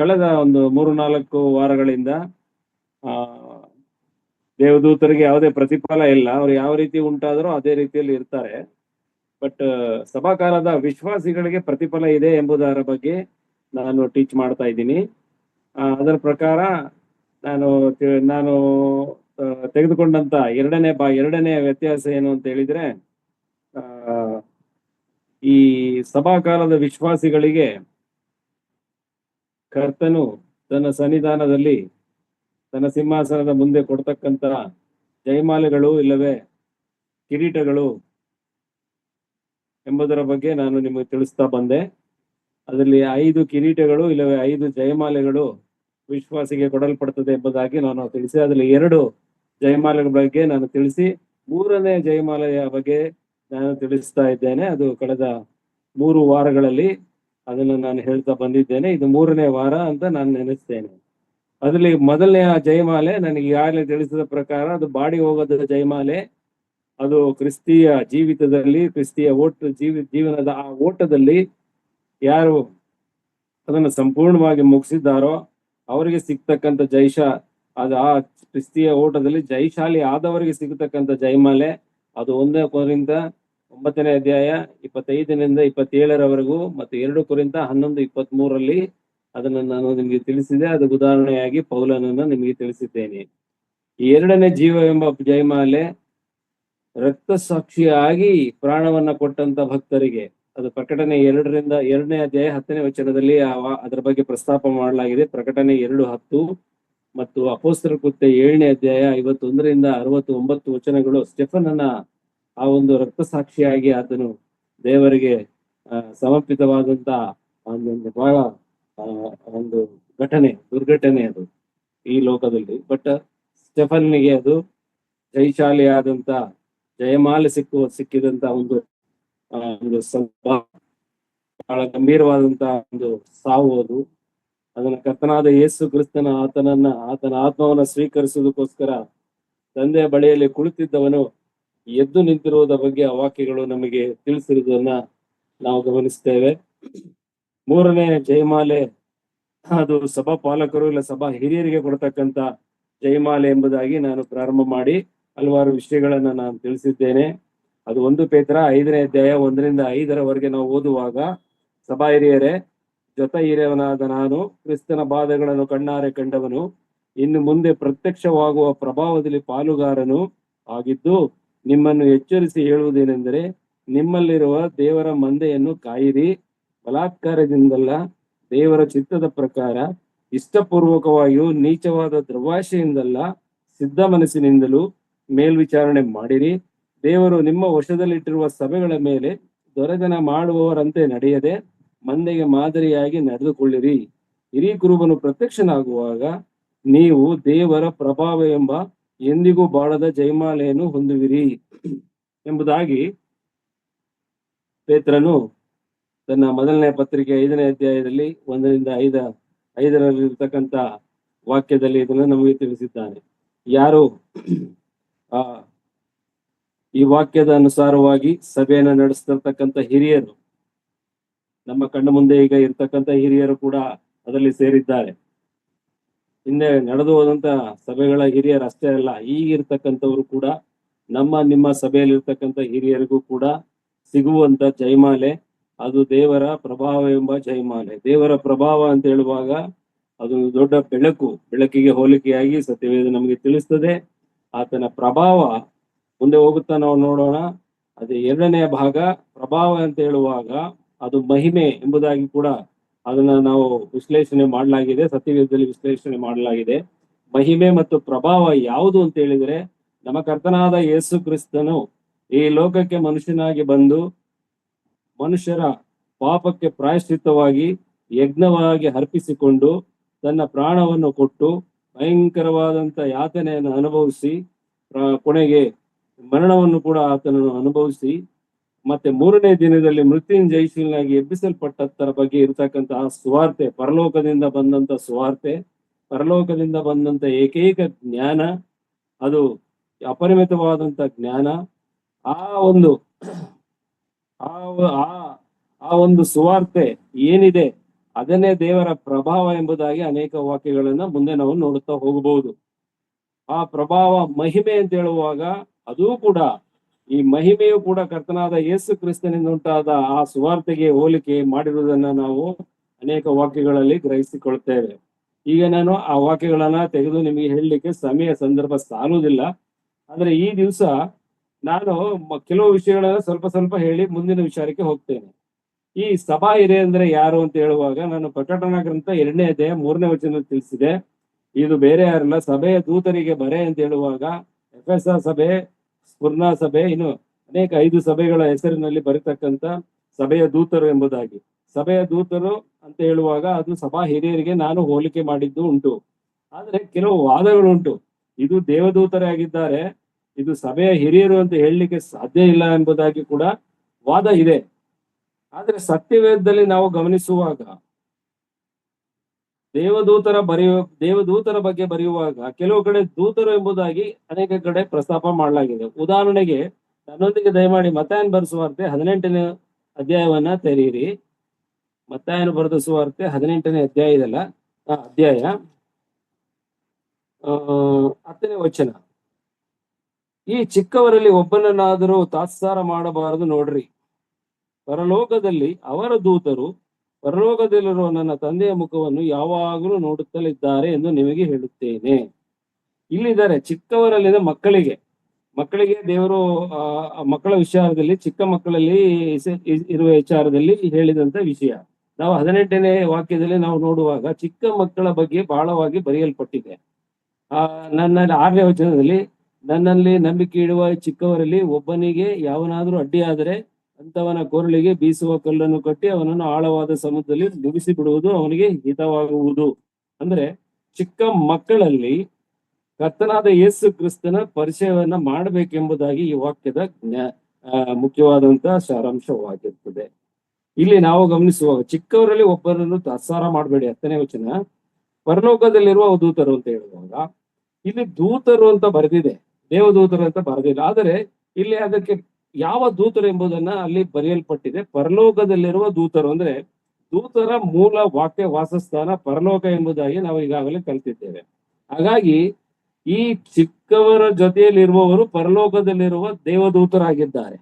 ಕಳೆದ ಒಂದು 3-4 ವಾರಗಳಿಂದ ಆ ದೇವದೂತರಿಗೆ ಯಾವುದೇ ಪ್ರತಿಫಲ ಇಲ್ಲ. ಅವ್ರು ಯಾವ ರೀತಿ ಉಂಟಾದರೂ ಅದೇ ರೀತಿಯಲ್ಲಿ ಇರ್ತಾರೆ. ಬಟ್ ಸಭಾಕಾಲದ ವಿಶ್ವಾಸಿಗಳಿಗೆ ಪ್ರತಿಫಲ ಇದೆ ಎಂಬುದರ ಬಗ್ಗೆ ನಾನು ಟೀಚ್ ಮಾಡ್ತಾ ಇದ್ದೀನಿ. ಅದರ ಪ್ರಕಾರ ನಾನು ನಾನು ತೆಗೆದುಕೊಂಡಂತ ಎರಡನೇ ವ್ಯತ್ಯಾಸ ಏನು ಅಂತ ಹೇಳಿದ್ರೆ, ಈ ಸಭಾಕಾಲದ ವಿಶ್ವಾಸಿಗಳಿಗೆ ಕರ್ತನು ತನ್ನ ಸನ್ನಿಧಾನದಲ್ಲಿ ತನ್ನ ಸಿಂಹಾಸನದ ಮುಂದೆ ಕೊಡ್ತಕ್ಕಂತ ಜಯಮಾಲೆಗಳು ಇಲ್ಲವೇ ಕಿರೀಟಗಳು ಎಂಬುದರ ಬಗ್ಗೆ ನಾನು ನಿಮಗೆ ತಿಳಿಸ್ತಾ ಬಂದೆ. ಅದರಲ್ಲಿ 5 ಕಿರೀಟಗಳು ಇಲ್ಲವೇ 5 ಜಯಮಾಲೆಗಳು ವಿಶ್ವಾಸಿಗೆ ಕೊಡಲ್ಪಡ್ತದೆ ಎಂಬುದಾಗಿ ನಾನು ತಿಳಿಸಿ, ಅದರಲ್ಲಿ 2 ಜಯಮಾಲೆಗಳ ಬಗ್ಗೆ ನಾನು ತಿಳಿಸಿ 3ನೇ ಜಯಮಾಲೆಯ ಬಗ್ಗೆ ನಾನು ತಿಳಿಸ್ತಾ ಇದ್ದೇನೆ. ಅದು ಕಳೆದ 3 ವಾರಗಳಲ್ಲಿ ಅದನ್ನು ನಾನು ಹೇಳ್ತಾ ಬಂದಿದ್ದೇನೆ. ಇದು 3ನೇ ವಾರ ಅಂತ ನಾನು ನೆನೆಸ್ತೇನೆ. ಅದರಲ್ಲಿ ಮೊದಲನೆಯ ಜಯಮಾಲೆ ನನಗೆ ಈಗಾಗಲೇ ತಿಳಿಸಿದ ಪ್ರಕಾರ ಅದು ಬಾಡಿ ಹೋಗೋದ ಜಯಮಾಲೆ. ಅದು ಕ್ರಿಸ್ತಿಯ ಜೀವಿತದಲ್ಲಿ, ಕ್ರಿಸ್ತಿಯ ಜೀವನದ ಆ ಓಟದಲ್ಲಿ ಯಾರು ಅದನ್ನು ಸಂಪೂರ್ಣವಾಗಿ ಮುಗಿಸಿದ್ದಾರೋ ಅವರಿಗೆ ಸಿಗ್ತಕ್ಕಂಥ ಅದು ಆ ಕ್ರಿಸ್ತಿಯ ಓಟದಲ್ಲಿ ಜಯಶಾಲಿ ಆದವರಿಗೆ ಸಿಗತಕ್ಕಂಥ ಜಯಮಾಲೆ. ಅದು 1 ಕೊರಿಂಥ 9ನೇ ಅಧ್ಯಾಯ 25ನಿಂದ 27ರವರೆಗೂ ಮತ್ತು 2 ಕೊರಿಂಥ 11:23ರಲ್ಲಿ ಅದನ್ನು ನಾನು ನಿಮಗೆ ತಿಳಿಸಿದೆ. ಅದು ಉದಾಹರಣೆಯಾಗಿ ಪೌಲನನ್ನು ನಿಮಗೆ ತಿಳಿಸಿದ್ದೇನೆ. ಈ 2ನೇ ಜೀವ ಎಂಬ ಜಯಮಾಲೆ ರಕ್ತ ಸಾಕ್ಷಿಯಾಗಿ ಪ್ರಾಣವನ್ನ ಕೊಟ್ಟಂತ ಭಕ್ತರಿಗೆ. ಅದು ಪ್ರಕಟಣೆ 2ನೇ ಅಧ್ಯಾಯ 10ನೇ ವಚನದಲ್ಲಿ ಅದರ ಬಗ್ಗೆ ಪ್ರಸ್ತಾಪ ಮಾಡಲಾಗಿದೆ. ಪ್ರಕಟಣೆ 2:10 ಮತ್ತು ಅಪೊಸ್ತಲರ ಕೃತ್ಯ 7ನೇ ಅಧ್ಯಾಯ 51ರಿಂದ 69 ವಚನಗಳು ಸ್ಟೆಫನನ ಆ ಒಂದು ರಕ್ತ ಸಾಕ್ಷಿಯಾಗಿ ಆತನು ದೇವರಿಗೆ ಸಮರ್ಪಿತವಾದಂತ ಒಂದು ಬಹಳ ಒಂದು ದುರ್ಘಟನೆ ಅದು ಈ ಲೋಕದಲ್ಲಿ. ಬಟ್ ಸ್ಟೆಫನ್ನಿಗೆ ಅದು ಜಯಶಾಲಿಯಾದಂತ ಜಯಮಾಲೆ ಸಿಕ್ಕಿದಂತ ಒಂದು ಬಹಳ ಗಂಭೀರವಾದಂತ ಒಂದು ಸಾವು ಅದು. ಅದನ್ನ ಕರ್ತನಾದ ಯೇಸು ಕ್ರಿಸ್ತನ ಆತನ ಆತ್ಮವನ್ನ ಸ್ವೀಕರಿಸುವುದಕ್ಕೋಸ್ಕರ ತಂದೆಯ ಬಳಿಯಲ್ಲಿ ಕುಳಿತಿದ್ದವನು ಎದ್ದು ನಿಂತಿರುವುದರ ಬಗ್ಗೆ ಆ ವಾಕ್ಯಗಳು ನಮಗೆ ತಿಳಿಸಿರುವುದನ್ನ ನಾವು ಗಮನಿಸ್ತೇವೆ. 3ನೇ ಜಯಮಾಲೆ ಅದು ಸಭಾ ಪಾಲಕರು ಇಲ್ಲ ಸಭಾ ಹಿರಿಯರಿಗೆ ಕೊಡ್ತಕ್ಕಂತ ಜಯಮಾಲೆ ಎಂಬುದಾಗಿ ನಾನು ಪ್ರಾರಂಭ ಮಾಡಿ ಹಲವಾರು ವಿಷಯಗಳನ್ನ ನಾನು ತಿಳಿಸಿದ್ದೇನೆ. ಅದು 1 ಪೇತ್ರ 5ನೇ ಅಧ್ಯಾಯ 1ರಿಂದ 5ರವರೆಗೆ ನಾವು ಓದುವಾಗ, ಸಭಾ ಹಿರಿಯರೇ, ಜೊತೆ ಹಿರಿಯವನಾದ ನಾನು ಕ್ರಿಸ್ತನ ಬಾಧೆಗಳನ್ನು ಕಣ್ಣಾರೆ ಕಂಡವನು, ಇನ್ನು ಮುಂದೆ ಪ್ರತ್ಯಕ್ಷವಾಗುವ ಪ್ರಭಾವದಲ್ಲಿ ಪಾಲುಗಾರನು ಆಗಿದ್ದು ನಿಮ್ಮನ್ನು ಎಚ್ಚರಿಸಿ ಹೇಳುವುದೇನೆಂದರೆ, ನಿಮ್ಮಲ್ಲಿರುವ ದೇವರ ಮಂದೆಯನ್ನು ಕಾಯಿರಿ, ಬಲಾತ್ಕಾರದಿಂದಲ್ಲ ದೇವರ ಚಿತ್ತದ ಪ್ರಕಾರ ಇಷ್ಟಪೂರ್ವಕವಾಗಿಯೂ ನೀಚವಾದ ದುರ್ವಾಶೆಯಿಂದಲ್ಲ ಸಿದ್ಧ ಮನಸ್ಸಿನಿಂದಲೂ ಮೇಲ್ವಿಚಾರಣೆ ಮಾಡಿರಿ. ದೇವರು ನಿಮ್ಮ ವಶದಲ್ಲಿಟ್ಟಿರುವ ಸಭೆಗಳ ಮೇಲೆ ದೊರೆತನ ಮಾಡುವವರಂತೆ ನಡೆಯದೆ ಮಂದೆಗೆ ಮಾದರಿಯಾಗಿ ನಡೆದುಕೊಳ್ಳಿರಿ. ಹಿರೀ ಕುರುಬನು ಪ್ರತ್ಯಕ್ಷನಾಗುವಾಗ ನೀವು ದೇವರ ಪ್ರಭಾವ ಎಂಬ ಎಂದಿಗೂ ಬಾಳದ ಜಯಮಾಲೆಯನ್ನು ಹೊಂದುವಿರಿ ಎಂಬುದಾಗಿ ಪೇತ್ರನು ತನ್ನ ಮೊದಲನೇ ಪತ್ರಿಕೆ 5ನೇ ಅಧ್ಯಾಯದಲ್ಲಿ 1ರಿಂದ 5ರಲ್ಲಿರ್ತಕ್ಕಂಥ ವಾಕ್ಯದಲ್ಲಿ ಇದನ್ನು ನಮಗೆ ತಿಳಿಸಿದ್ದಾನೆ. ಯಾರು ಈ ವಾಕ್ಯದ ಅನುಸಾರವಾಗಿ ಸಭೆಯನ್ನು ನಡೆಸ್ತಿರ್ತಕ್ಕಂಥ ಹಿರಿಯರು, ನಮ್ಮ ಕಣ್ಣು ಮುಂದೆ ಈಗ ಇರ್ತಕ್ಕಂಥ ಹಿರಿಯರು ಕೂಡ ಅದರಲ್ಲಿ ಸೇರಿದ್ದಾರೆ. ಹಿಂದೆ ನಡೆದು ಹೋದಂತ ಸಭೆಗಳ ಹಿರಿಯರು ಅಷ್ಟೇ ಅಲ್ಲ, ಈಗಿರ್ತಕ್ಕಂಥವ್ರು ಕೂಡ ನಿಮ್ಮ ಸಭೆಯಲ್ಲಿ ಇರ್ತಕ್ಕಂಥ ಹಿರಿಯರಿಗೂ ಕೂಡ ಸಿಗುವಂತ ಜಯಮಾಲೆ ಅದು ದೇವರ ಪ್ರಭಾವ ಎಂಬ ಜಯಮಾಲೆ. ದೇವರ ಪ್ರಭಾವ ಅಂತ ಹೇಳುವಾಗ ಅದು ದೊಡ್ಡ ಬೆಳಕಿಗೆ ಹೋಲಿಕೆಯಾಗಿ ಸತ್ಯವೇದ ನಮಗೆ ತಿಳಿಸ್ತದೆ. ಆತನ ಪ್ರಭಾವ ಮುಂದೆ ಹೋಗುತ್ತಾ ನಾವು ನೋಡೋಣ. ಅದು 2ನೇ ಭಾಗ. ಪ್ರಭಾವ ಅಂತ ಹೇಳುವಾಗ ಅದು ಮಹಿಮೆ ಎಂಬುದಾಗಿ ಕೂಡ ಅದನ್ನ ನಾವು ವಿಶ್ಲೇಷಣೆ ಮಾಡಲಾಗಿದೆ, ಸತ್ಯವೇದದಲ್ಲಿ ವಿಶ್ಲೇಷಣೆ ಮಾಡಲಾಗಿದೆ. ಮಹಿಮೆ ಮತ್ತು ಪ್ರಭಾವ ಯಾವುದು ಅಂತ ಹೇಳಿದ್ರೆ, ನಮ್ಮ ಕರ್ತನಾದ ಯೇಸು ಕ್ರಿಸ್ತನು ಈ ಲೋಕಕ್ಕೆ ಮನುಷ್ಯನಾಗಿ ಬಂದು ಮನುಷ್ಯರ ಪಾಪಕ್ಕೆ ಪ್ರಾಯಶ್ಚಿತ್ತವಾಗಿ ಯಜ್ಞವಾಗಿ ಅರ್ಪಿಸಿಕೊಂಡು ತನ್ನ ಪ್ರಾಣವನ್ನು ಕೊಟ್ಟು ಭಯಂಕರವಾದಂತ ಯಾತನೆಯನ್ನು ಅನುಭವಿಸಿ ಕೊನೆಗೆ ಮರಣವನ್ನು ಕೂಡ ಆತನನ್ನು ಅನುಭವಿಸಿ ಮತ್ತೆ 3ನೇ ದಿನದಲ್ಲಿ ಮೃತ್ಯುಂಜಯಶೀಲನಾಗಿ ಎಬ್ಬಿಸಲ್ಪಟ್ಟರ ಬಗ್ಗೆ ಇರತಕ್ಕಂತಹ ಸುವಾರ್ತೆ, ಪರಲೋಕದಿಂದ ಬಂದಂತ ಸುವಾರ್ತೆ, ಪರಲೋಕದಿಂದ ಬಂದಂತ ಏಕೈಕ ಜ್ಞಾನ, ಅದು ಅಪರಿಮಿತವಾದಂತ ಜ್ಞಾನ. ಆ ಒಂದು ಸುವಾರ್ತೆ ಏನಿದೆ ಅದನ್ನೇ ದೇವರ ಪ್ರಭಾವ ಎಂಬುದಾಗಿ ಅನೇಕ ವಾಕ್ಯಗಳನ್ನ ಮುಂದೆ ನಾವು ನೋಡುತ್ತಾ ಹೋಗಬಹುದು. ಆ ಪ್ರಭಾವ ಮಹಿಮೆ ಅಂತ ಹೇಳುವಾಗ ಅದೂ ಕೂಡ, ಈ ಮಹಿಮೆಯು ಕೂಡ ಕರ್ತನಾದ ಯೇಸು ಕ್ರಿಸ್ತನಿಂದ ಉಂಟಾದ ಆ ಸುವಾರ್ತೆಗೆ ಹೋಲಿಕೆ ಮಾಡಿರುವುದನ್ನ ನಾವು ಅನೇಕ ವಾಕ್ಯಗಳಲ್ಲಿ ಗ್ರಹಿಸಿಕೊಳ್ತೇವೆ. ಈಗ ನಾನು ಆ ವಾಕ್ಯಗಳನ್ನ ತೆಗೆದು ನಿಮಗೆ ಹೇಳಲಿಕ್ಕೆ ಸಮಯ ಸಂದರ್ಭ ಸಾಲುವುದಿಲ್ಲ. ಆದ್ರೆ ಈ ದಿವಸ ನಾನು ಕೆಲವು ವಿಷಯಗಳನ್ನ ಸ್ವಲ್ಪ ಸ್ವಲ್ಪ ಹೇಳಿ ಮುಂದಿನ ವಿಚಾರಕ್ಕೆ ಹೋಗ್ತೇನೆ. ಈ ಸಭಾ ಹಿರಿಯ ಅಂದ್ರೆ ಯಾರು ಅಂತ ಹೇಳುವಾಗ ನಾನು ಪ್ರಕಟಣಾ ಗ್ರಂಥ 2ನೇ ಅಧ್ಯಾಯ 3ನೇ ವಚನ ತಿಳಿಸಿದೆ. ಇದು ಬೇರೆ ಯಾರಲ್ಲ, ಸಭೆಯ ದೂತರಿಗೆ ಬರೆ ಅಂತ ಹೇಳುವಾಗ ಎಫೆಸ ಸಭೆ, ಸ್ಫುರ್ಣ ಸಭೆ, ಇನ್ನು ಅನೇಕ 5 ಸಭೆಗಳ ಹೆಸರಿನಲ್ಲಿ ಬರೀತಕ್ಕಂತ ಸಭೆಯ ದೂತರು ಎಂಬುದಾಗಿ. ಸಭೆಯ ದೂತರು ಅಂತ ಹೇಳುವಾಗ ಅದು ಸಭಾ ಹಿರಿಯರಿಗೆ ನಾನು ಹೋಲಿಕೆ ಮಾಡಿದ್ದು ಉಂಟು. ಆದ್ರೆ ಕೆಲವು ವಾದಗಳುಂಟು. ಇದು ದೇವದೂತರೇ ಆಗಿದ್ದಾರೆ, ಇದು ಸಭೆಯ ಹಿರಿಯರು ಅಂತ ಹೇಳಲಿಕ್ಕೆ ಸಾಧ್ಯ ಇಲ್ಲ ಎಂಬುದಾಗಿ ಕೂಡ ವಾದ ಇದೆ. ಆದ್ರೆ ಸತ್ಯವೇದದಲ್ಲಿ ನಾವು ಗಮನಿಸುವಾಗ ದೇವದೂತರ ಬಗ್ಗೆ ಬರೆಯುವಾಗ ಕೆಲವು ಕಡೆ ದೂತರು ಎಂಬುದಾಗಿ ಅನೇಕ ಕಡೆ ಪ್ರಸ್ತಾಪ ಮಾಡಲಾಗಿದೆ. ಉದಾಹರಣೆಗೆ ನನ್ನೊಂದಿಗೆ ದಯಮಾಡಿ ಮತ್ತಾಯನ ಬರೆದ ಸುವಾರ್ತೆ 18ನೇ ಅಧ್ಯಾಯವನ್ನ ತೆರೆಯಿರಿ. ಮತ್ತಾಯನ ಬರೆದ ಸುವಾರ್ತೆ 18ನೇ ಅಧ್ಯಾಯ 10ನೇ ವಚನ. ಈ ಚಿಕ್ಕವರಲ್ಲಿ ಒಬ್ಬನನ್ನಾದರೂ ತಾತ್ಸಾರ ಮಾಡಬಾರದು ನೋಡ್ರಿ. ಪರಲೋಕದಲ್ಲಿ ಅವರ ದೂತರು ಪರಲೋಕದಲ್ಲಿರುವ ನನ್ನ ತಂದೆಯ ಮುಖವನ್ನು ಯಾವಾಗಲೂ ನೋಡುತ್ತಲಿದ್ದಾರೆ ಎಂದು ನಿಮಗೆ ಹೇಳುತ್ತೇನೆ. ಇಲ್ಲಿದ್ದಾರೆ ಚಿಕ್ಕವರಲ್ಲಿನ ಮಕ್ಕಳಿಗೆ ದೇವರು ಮಕ್ಕಳ ವಿಚಾರದಲ್ಲಿ, ಚಿಕ್ಕ ಮಕ್ಕಳಲ್ಲಿ ಇರುವ ವಿಚಾರದಲ್ಲಿ ಹೇಳಿದಂತ ವಿಷಯ. ನಾವು 18ನೇ ವಾಕ್ಯದಲ್ಲಿ ನಾವು ನೋಡುವಾಗ ಚಿಕ್ಕ ಮಕ್ಕಳ ಬಗ್ಗೆ ಬಹಳವಾಗಿ ಬರೆಯಲ್ಪಟ್ಟಿದೆ. ನನ್ನ 6ನೇ ವಚನದಲ್ಲಿ, ನನ್ನಲ್ಲಿ ನಂಬಿಕೆ ಇಡುವ ಚಿಕ್ಕವರಲ್ಲಿ ಒಬ್ಬನಿಗೆ ಯಾವನಾದ್ರೂ ಅಡ್ಡಿಯಾದರೆ ಅಂತವನ ಕೊರಳಿಗೆ ಬೀಸುವ ಕಲ್ಲನ್ನು ಕಟ್ಟಿ ಅವನನ್ನು ಆಳವಾದ ಸಮುದ್ರದಲ್ಲಿ ಮುಗಿಸಿ ಬಿಡುವುದು ಅವನಿಗೆ ಹಿತವಾಗುವುದು. ಅಂದ್ರೆ ಚಿಕ್ಕ ಮಕ್ಕಳಲ್ಲಿ ಕರ್ತನಾದ ಯೇಸು ಕ್ರಿಸ್ತನ ಪರಿಚಯವನ್ನ ಮಾಡಬೇಕೆಂಬುದಾಗಿ ಈ ವಾಕ್ಯದ ಮುಖ್ಯವಾದಂತಹ ಸಾರಾಂಶವಾಗಿರ್ತದೆ. ಇಲ್ಲಿ ನಾವು ಗಮನಿಸುವಾಗ ಚಿಕ್ಕವರಲ್ಲಿ ಒಬ್ಬರನ್ನು ತಾತ್ಸಾರ ಮಾಡಬೇಡಿ, 10ನೇ ವಚನ. ಪರಲೋಕದಲ್ಲಿರುವ ದೂತರು ಅಂತ ಹೇಳುವಾಗ ಇಲ್ಲಿ ದೂತರು ಅಂತ ಬರೆದಿದೆ, ದೇವದೂತರು ಅಂತ ಬರೆದಿಲ್ಲ. ಆದರೆ ಇಲ್ಲಿ ಅದಕ್ಕೆ ಯಾವ ದೂತರು ಎಂಬುದನ್ನ ಅಲ್ಲಿ ಬರೆಯಲ್ಪಟ್ಟಿದೆ. ಪರಲೋಕದಲ್ಲಿರುವ ದೂತರು ಅಂದ್ರೆ ದೂತರ ಮೂಲ ವಾಕ್ಯ ವಾಸಸ್ಥಾನ ಪರಲೋಕ ಎಂಬುದಾಗಿ ನಾವು ಈಗಾಗಲೇ ಕಲಿತಿದ್ದೇವೆ. ಹಾಗಾಗಿ ಈ ಚಿಕ್ಕವರ ಜೊತೆಯಲ್ಲಿರುವವರು ಪರಲೋಕದಲ್ಲಿರುವ ದೇವದೂತರಾಗಿದ್ದಾರೆ.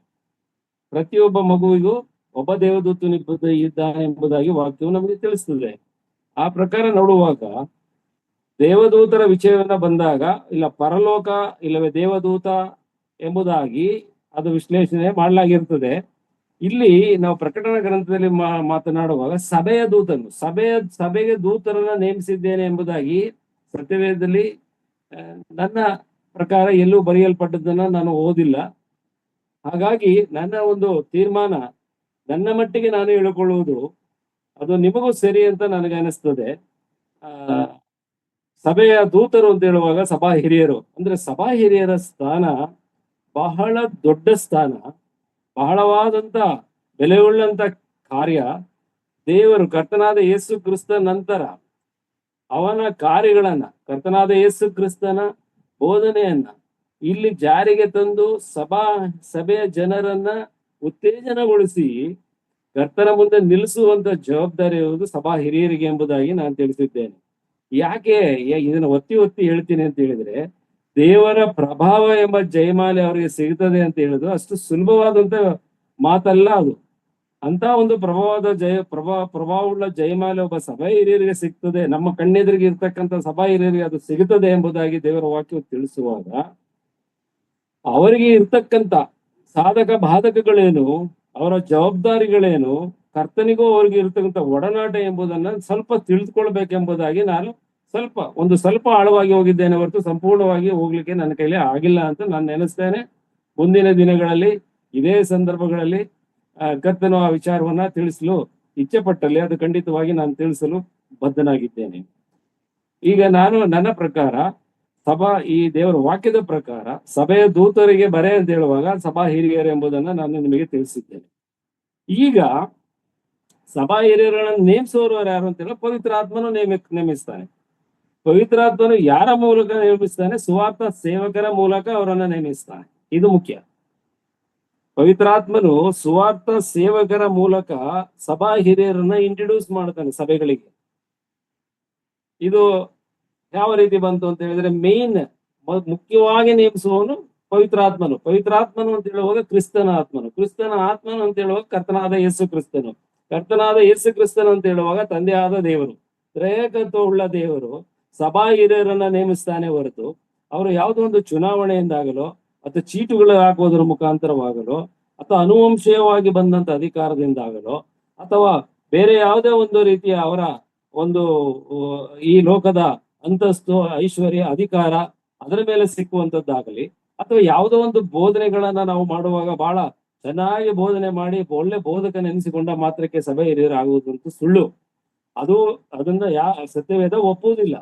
ಪ್ರತಿಯೊಬ್ಬ ಮಗುವಿಗೂ ಒಬ್ಬ ದೇವದೂತನು ಇದ್ದಾನೆ ಎಂಬುದಾಗಿ ವಾಕ್ಯವು ನಮಗೆ ತಿಳಿಸ್ತದೆ. ಆ ಪ್ರಕಾರ ನೋಡುವಾಗ ದೇವದೂತರ ವಿಷಯವನ್ನ ಬಂದಾಗ ಇಲ್ಲ ಪರಲೋಕ ಇಲ್ಲವೇ ದೇವದೂತ ಎಂಬುದಾಗಿ ಅದು ವಿಶ್ಲೇಷಣೆ ಮಾಡಲಾಗಿರ್ತದೆ. ಇಲ್ಲಿ ನಾವು ಪ್ರಕಟಣಾ ಗ್ರಂಥದಲ್ಲಿ ಮಾತನಾಡುವಾಗ ಸಭೆಗೆ ದೂತರನ್ನ ನೇಮಿಸಿದ್ದೇನೆ ಎಂಬುದಾಗಿ ಸತ್ಯವೇದದಲ್ಲಿ ನನ್ನ ಪ್ರಕಾರ ಎಲ್ಲೂ ಬರೆಯಲ್ಪಟ್ಟದನ್ನ ನಾನು ಓದಿಲ್ಲ. ಹಾಗಾಗಿ ನನ್ನ ಒಂದು ತೀರ್ಮಾನ, ನನ್ನ ಮಟ್ಟಿಗೆ ನಾನು ಹೇಳಿಕೊಳ್ಳುವುದು ಅದು ನಿಮಗೂ ಸರಿ ಅಂತ ನನಗೆ ಅನಿಸ್ತದೆ. ಸಭೆಯ ದೂತರು ಅಂತ ಹೇಳುವಾಗ ಸಭಾ ಹಿರಿಯರು ಅಂದ್ರೆ ಸಭಾ ಹಿರಿಯರ ಸ್ಥಾನ ಬಹಳ ದೊಡ್ಡ ಸ್ಥಾನ, ಬಹಳವಾದಂತ ಬೆಲೆಯುಳ್ಳಂತ ಕಾರ್ಯ. ದೇವರು ಕರ್ತನಾದ ಯೇಸು ಕ್ರಿಸ್ತ ನಂತರ ಅವನ ಕಾರ್ಯಗಳನ್ನ, ಕರ್ತನಾದ ಯೇಸು ಕ್ರಿಸ್ತನ ಬೋಧನೆಯನ್ನ ಇಲ್ಲಿ ಜಾರಿಗೆ ತಂದು ಸಭೆಯ ಜನರನ್ನ ಉತ್ತೇಜನಗೊಳಿಸಿ ಕರ್ತನ ಮುಂದೆ ನಿಲ್ಲಿಸುವಂತ ಜವಾಬ್ದಾರಿ ಇರುವುದು ಸಭಾ ಹಿರಿಯರಿಗೆ ಎಂಬುದಾಗಿ ನಾನು ತಿಳಿಸಿದ್ದೇನೆ. ಯಾಕೆ ಇದನ್ನ ಒತ್ತಿ ಹೇಳ್ತೀನಿ ಅಂತ ಹೇಳಿದ್ರೆ, ದೇವರ ಪ್ರಭಾವ ಎಂಬ ಜಯಮಾಲೆ ಅವರಿಗೆ ಸಿಗ್ತದೆ ಅಂತ ಹೇಳಿದ್ರು ಅಷ್ಟು ಸುಲಭವಾದಂತ ಮಾತಲ್ಲ ಅದು. ಅಂತ ಒಂದು ಪ್ರಭಾವವುಳ್ಳ ಜಯಮಾಲೆ ಒಬ್ಬ ಸಭಾ ಹಿರಿಯರಿಗೆ ಸಿಗ್ತದೆ, ನಮ್ಮ ಕಣ್ಣೆದುರಿಗೆ ಇರ್ತಕ್ಕಂಥ ಸಭಾ ಹಿರಿಯರಿಗೆ ಅದು ಸಿಗುತ್ತದೆ ಎಂಬುದಾಗಿ ದೇವರ ವಾಕ್ಯವು ತಿಳಿಸುವಾಗ ಅವರಿಗೆ ಇರ್ತಕ್ಕಂಥ ಸಾಧಕ ಬಾಧಕಗಳೇನು, ಅವರ ಜವಾಬ್ದಾರಿಗಳೇನು, ಕರ್ತನಿಗೂ ಅವ್ರಿಗೆ ಇರ್ತಕ್ಕಂಥ ಒಡನಾಟ ಎಂಬುದನ್ನ ಸ್ವಲ್ಪ ತಿಳಿದುಕೊಳ್ಬೇಕೆಂಬುದಾಗಿ ನಾನು ಸ್ವಲ್ಪ ಆಳವಾಗಿ ಹೋಗಿದ್ದೇನೆ ಹೊರತು ಸಂಪೂರ್ಣವಾಗಿ ಹೋಗ್ಲಿಕ್ಕೆ ನನ್ನ ಕೈಲಿ ಆಗಿಲ್ಲ ಅಂತ ನಾನು ನೆನೆಸ್ತೇನೆ. ಮುಂದಿನ ದಿನಗಳಲ್ಲಿ ಇದೇ ಸಂದರ್ಭಗಳಲ್ಲಿ ಕರ್ತನು ಆ ವಿಚಾರವನ್ನ ತಿಳಿಸಲು ಇಚ್ಛೆ ಪಟ್ಟಲ್ಲಿ ಅದು ಖಂಡಿತವಾಗಿ ನಾನು ತಿಳಿಸಲು ಬದ್ಧನಾಗಿದ್ದೇನೆ. ಈಗ ನನ್ನ ಪ್ರಕಾರ ಈ ದೇವರ ವಾಕ್ಯದ ಪ್ರಕಾರ ಸಭೆಯ ದೂತರಿಗೆ ಬರೆ ಅಂತ ಹೇಳುವಾಗ ಸಭಾ ಹಿರಿಯರು ಎಂಬುದನ್ನ ನಾನು ನಿಮಗೆ ತಿಳಿಸಿದ್ದೇನೆ. ಈಗ ಸಭಾ ಹಿರಿಯರನ್ನು ನೇಮಿಸುವವರು ಯಾರು ಅಂತ ಹೇಳಿ ಪವಿತ್ರ ಆತ್ಮನು ನೇಮಿಸ್ತಾನೆ. ಪವಿತ್ರಾತ್ಮನು ಯಾರ ಮೂಲಕ ನೇಮಿಸ್ತಾನೆ? ಸುವಾರ್ಥ ಸೇವಕರ ಮೂಲಕ ಅವರನ್ನ ನೇಮಿಸ್ತಾನೆ. ಇದು ಮುಖ್ಯ. ಪವಿತ್ರಾತ್ಮನು ಸುವಾರ್ಥ ಸೇವಕರ ಮೂಲಕ ಸಭಾ ಹಿರಿಯರನ್ನ ಇಂಟ್ರೊಡ್ಯೂಸ್ ಮಾಡ್ತಾನೆ ಸಭೆಗಳಿಗೆ. ಇದು ಯಾವ ರೀತಿ ಬಂತು ಅಂತ ಹೇಳಿದ್ರೆ, ಮೇನ್ ಮುಖ್ಯವಾಗಿ ನೇಮಿಸುವವನು ಪವಿತ್ರಾತ್ಮನು. ಪವಿತ್ರಾತ್ಮನು ಅಂತ ಹೇಳುವಾಗ ಕ್ರಿಸ್ತನ ಆತ್ಮನು, ಕ್ರಿಸ್ತನ ಆತ್ಮನು ಅಂತ ಹೇಳುವಾಗ ಕರ್ತನಾದ ಯೇಸು ಕ್ರಿಸ್ತನು, ಕರ್ತನಾದ ಯೇಸು ಕ್ರಿಸ್ತನು ಅಂತ ಹೇಳುವಾಗ ತಂದೆಯಾದ ದೇವರು, ತ್ರಯೇಕತ್ವ ಉಳ್ಳ ದೇವರು ಸಭಾ ಹಿರಿಯರನ್ನ ನೇಮಿಸ್ತಾನೆ ಹೊರತು ಅವರು ಯಾವುದೋ ಒಂದು ಚುನಾವಣೆಯಿಂದಾಗಲೋ ಅಥವಾ ಚೀಟುಗಳು ಹಾಕುವುದರ ಮುಖಾಂತರವಾಗಲೋ ಅಥವಾ ಅನುವಂಶೀಯವಾಗಿ ಬಂದಂತ ಅಧಿಕಾರದಿಂದಾಗಲೋ ಅಥವಾ ಬೇರೆ ಯಾವುದೇ ಒಂದು ರೀತಿಯ ಅವರ ಒಂದು ಈ ಲೋಕದ ಅಂತಸ್ತು, ಐಶ್ವರ್ಯ, ಅಧಿಕಾರ ಅದರ ಮೇಲೆ ಸಿಕ್ಕುವಂತದ್ದಾಗಲಿ ಅಥವಾ ಯಾವುದೋ ಒಂದು ಬೋಧನೆಗಳನ್ನ ನಾವು ಮಾಡುವಾಗ ಬಹಳ ಚೆನ್ನಾಗಿ ಬೋಧನೆ ಮಾಡಿ ಒಳ್ಳೆ ಬೋಧಕನೆನಿಸಿಕೊಂಡ ಮಾತ್ರಕ್ಕೆ ಸಭೆ ಹಿರಿಯರಾಗುವುದಂತೂ ಸುಳ್ಳು. ಅದನ್ನ ಸತ್ಯವೇದ ಒಪ್ಪುವುದಿಲ್ಲ.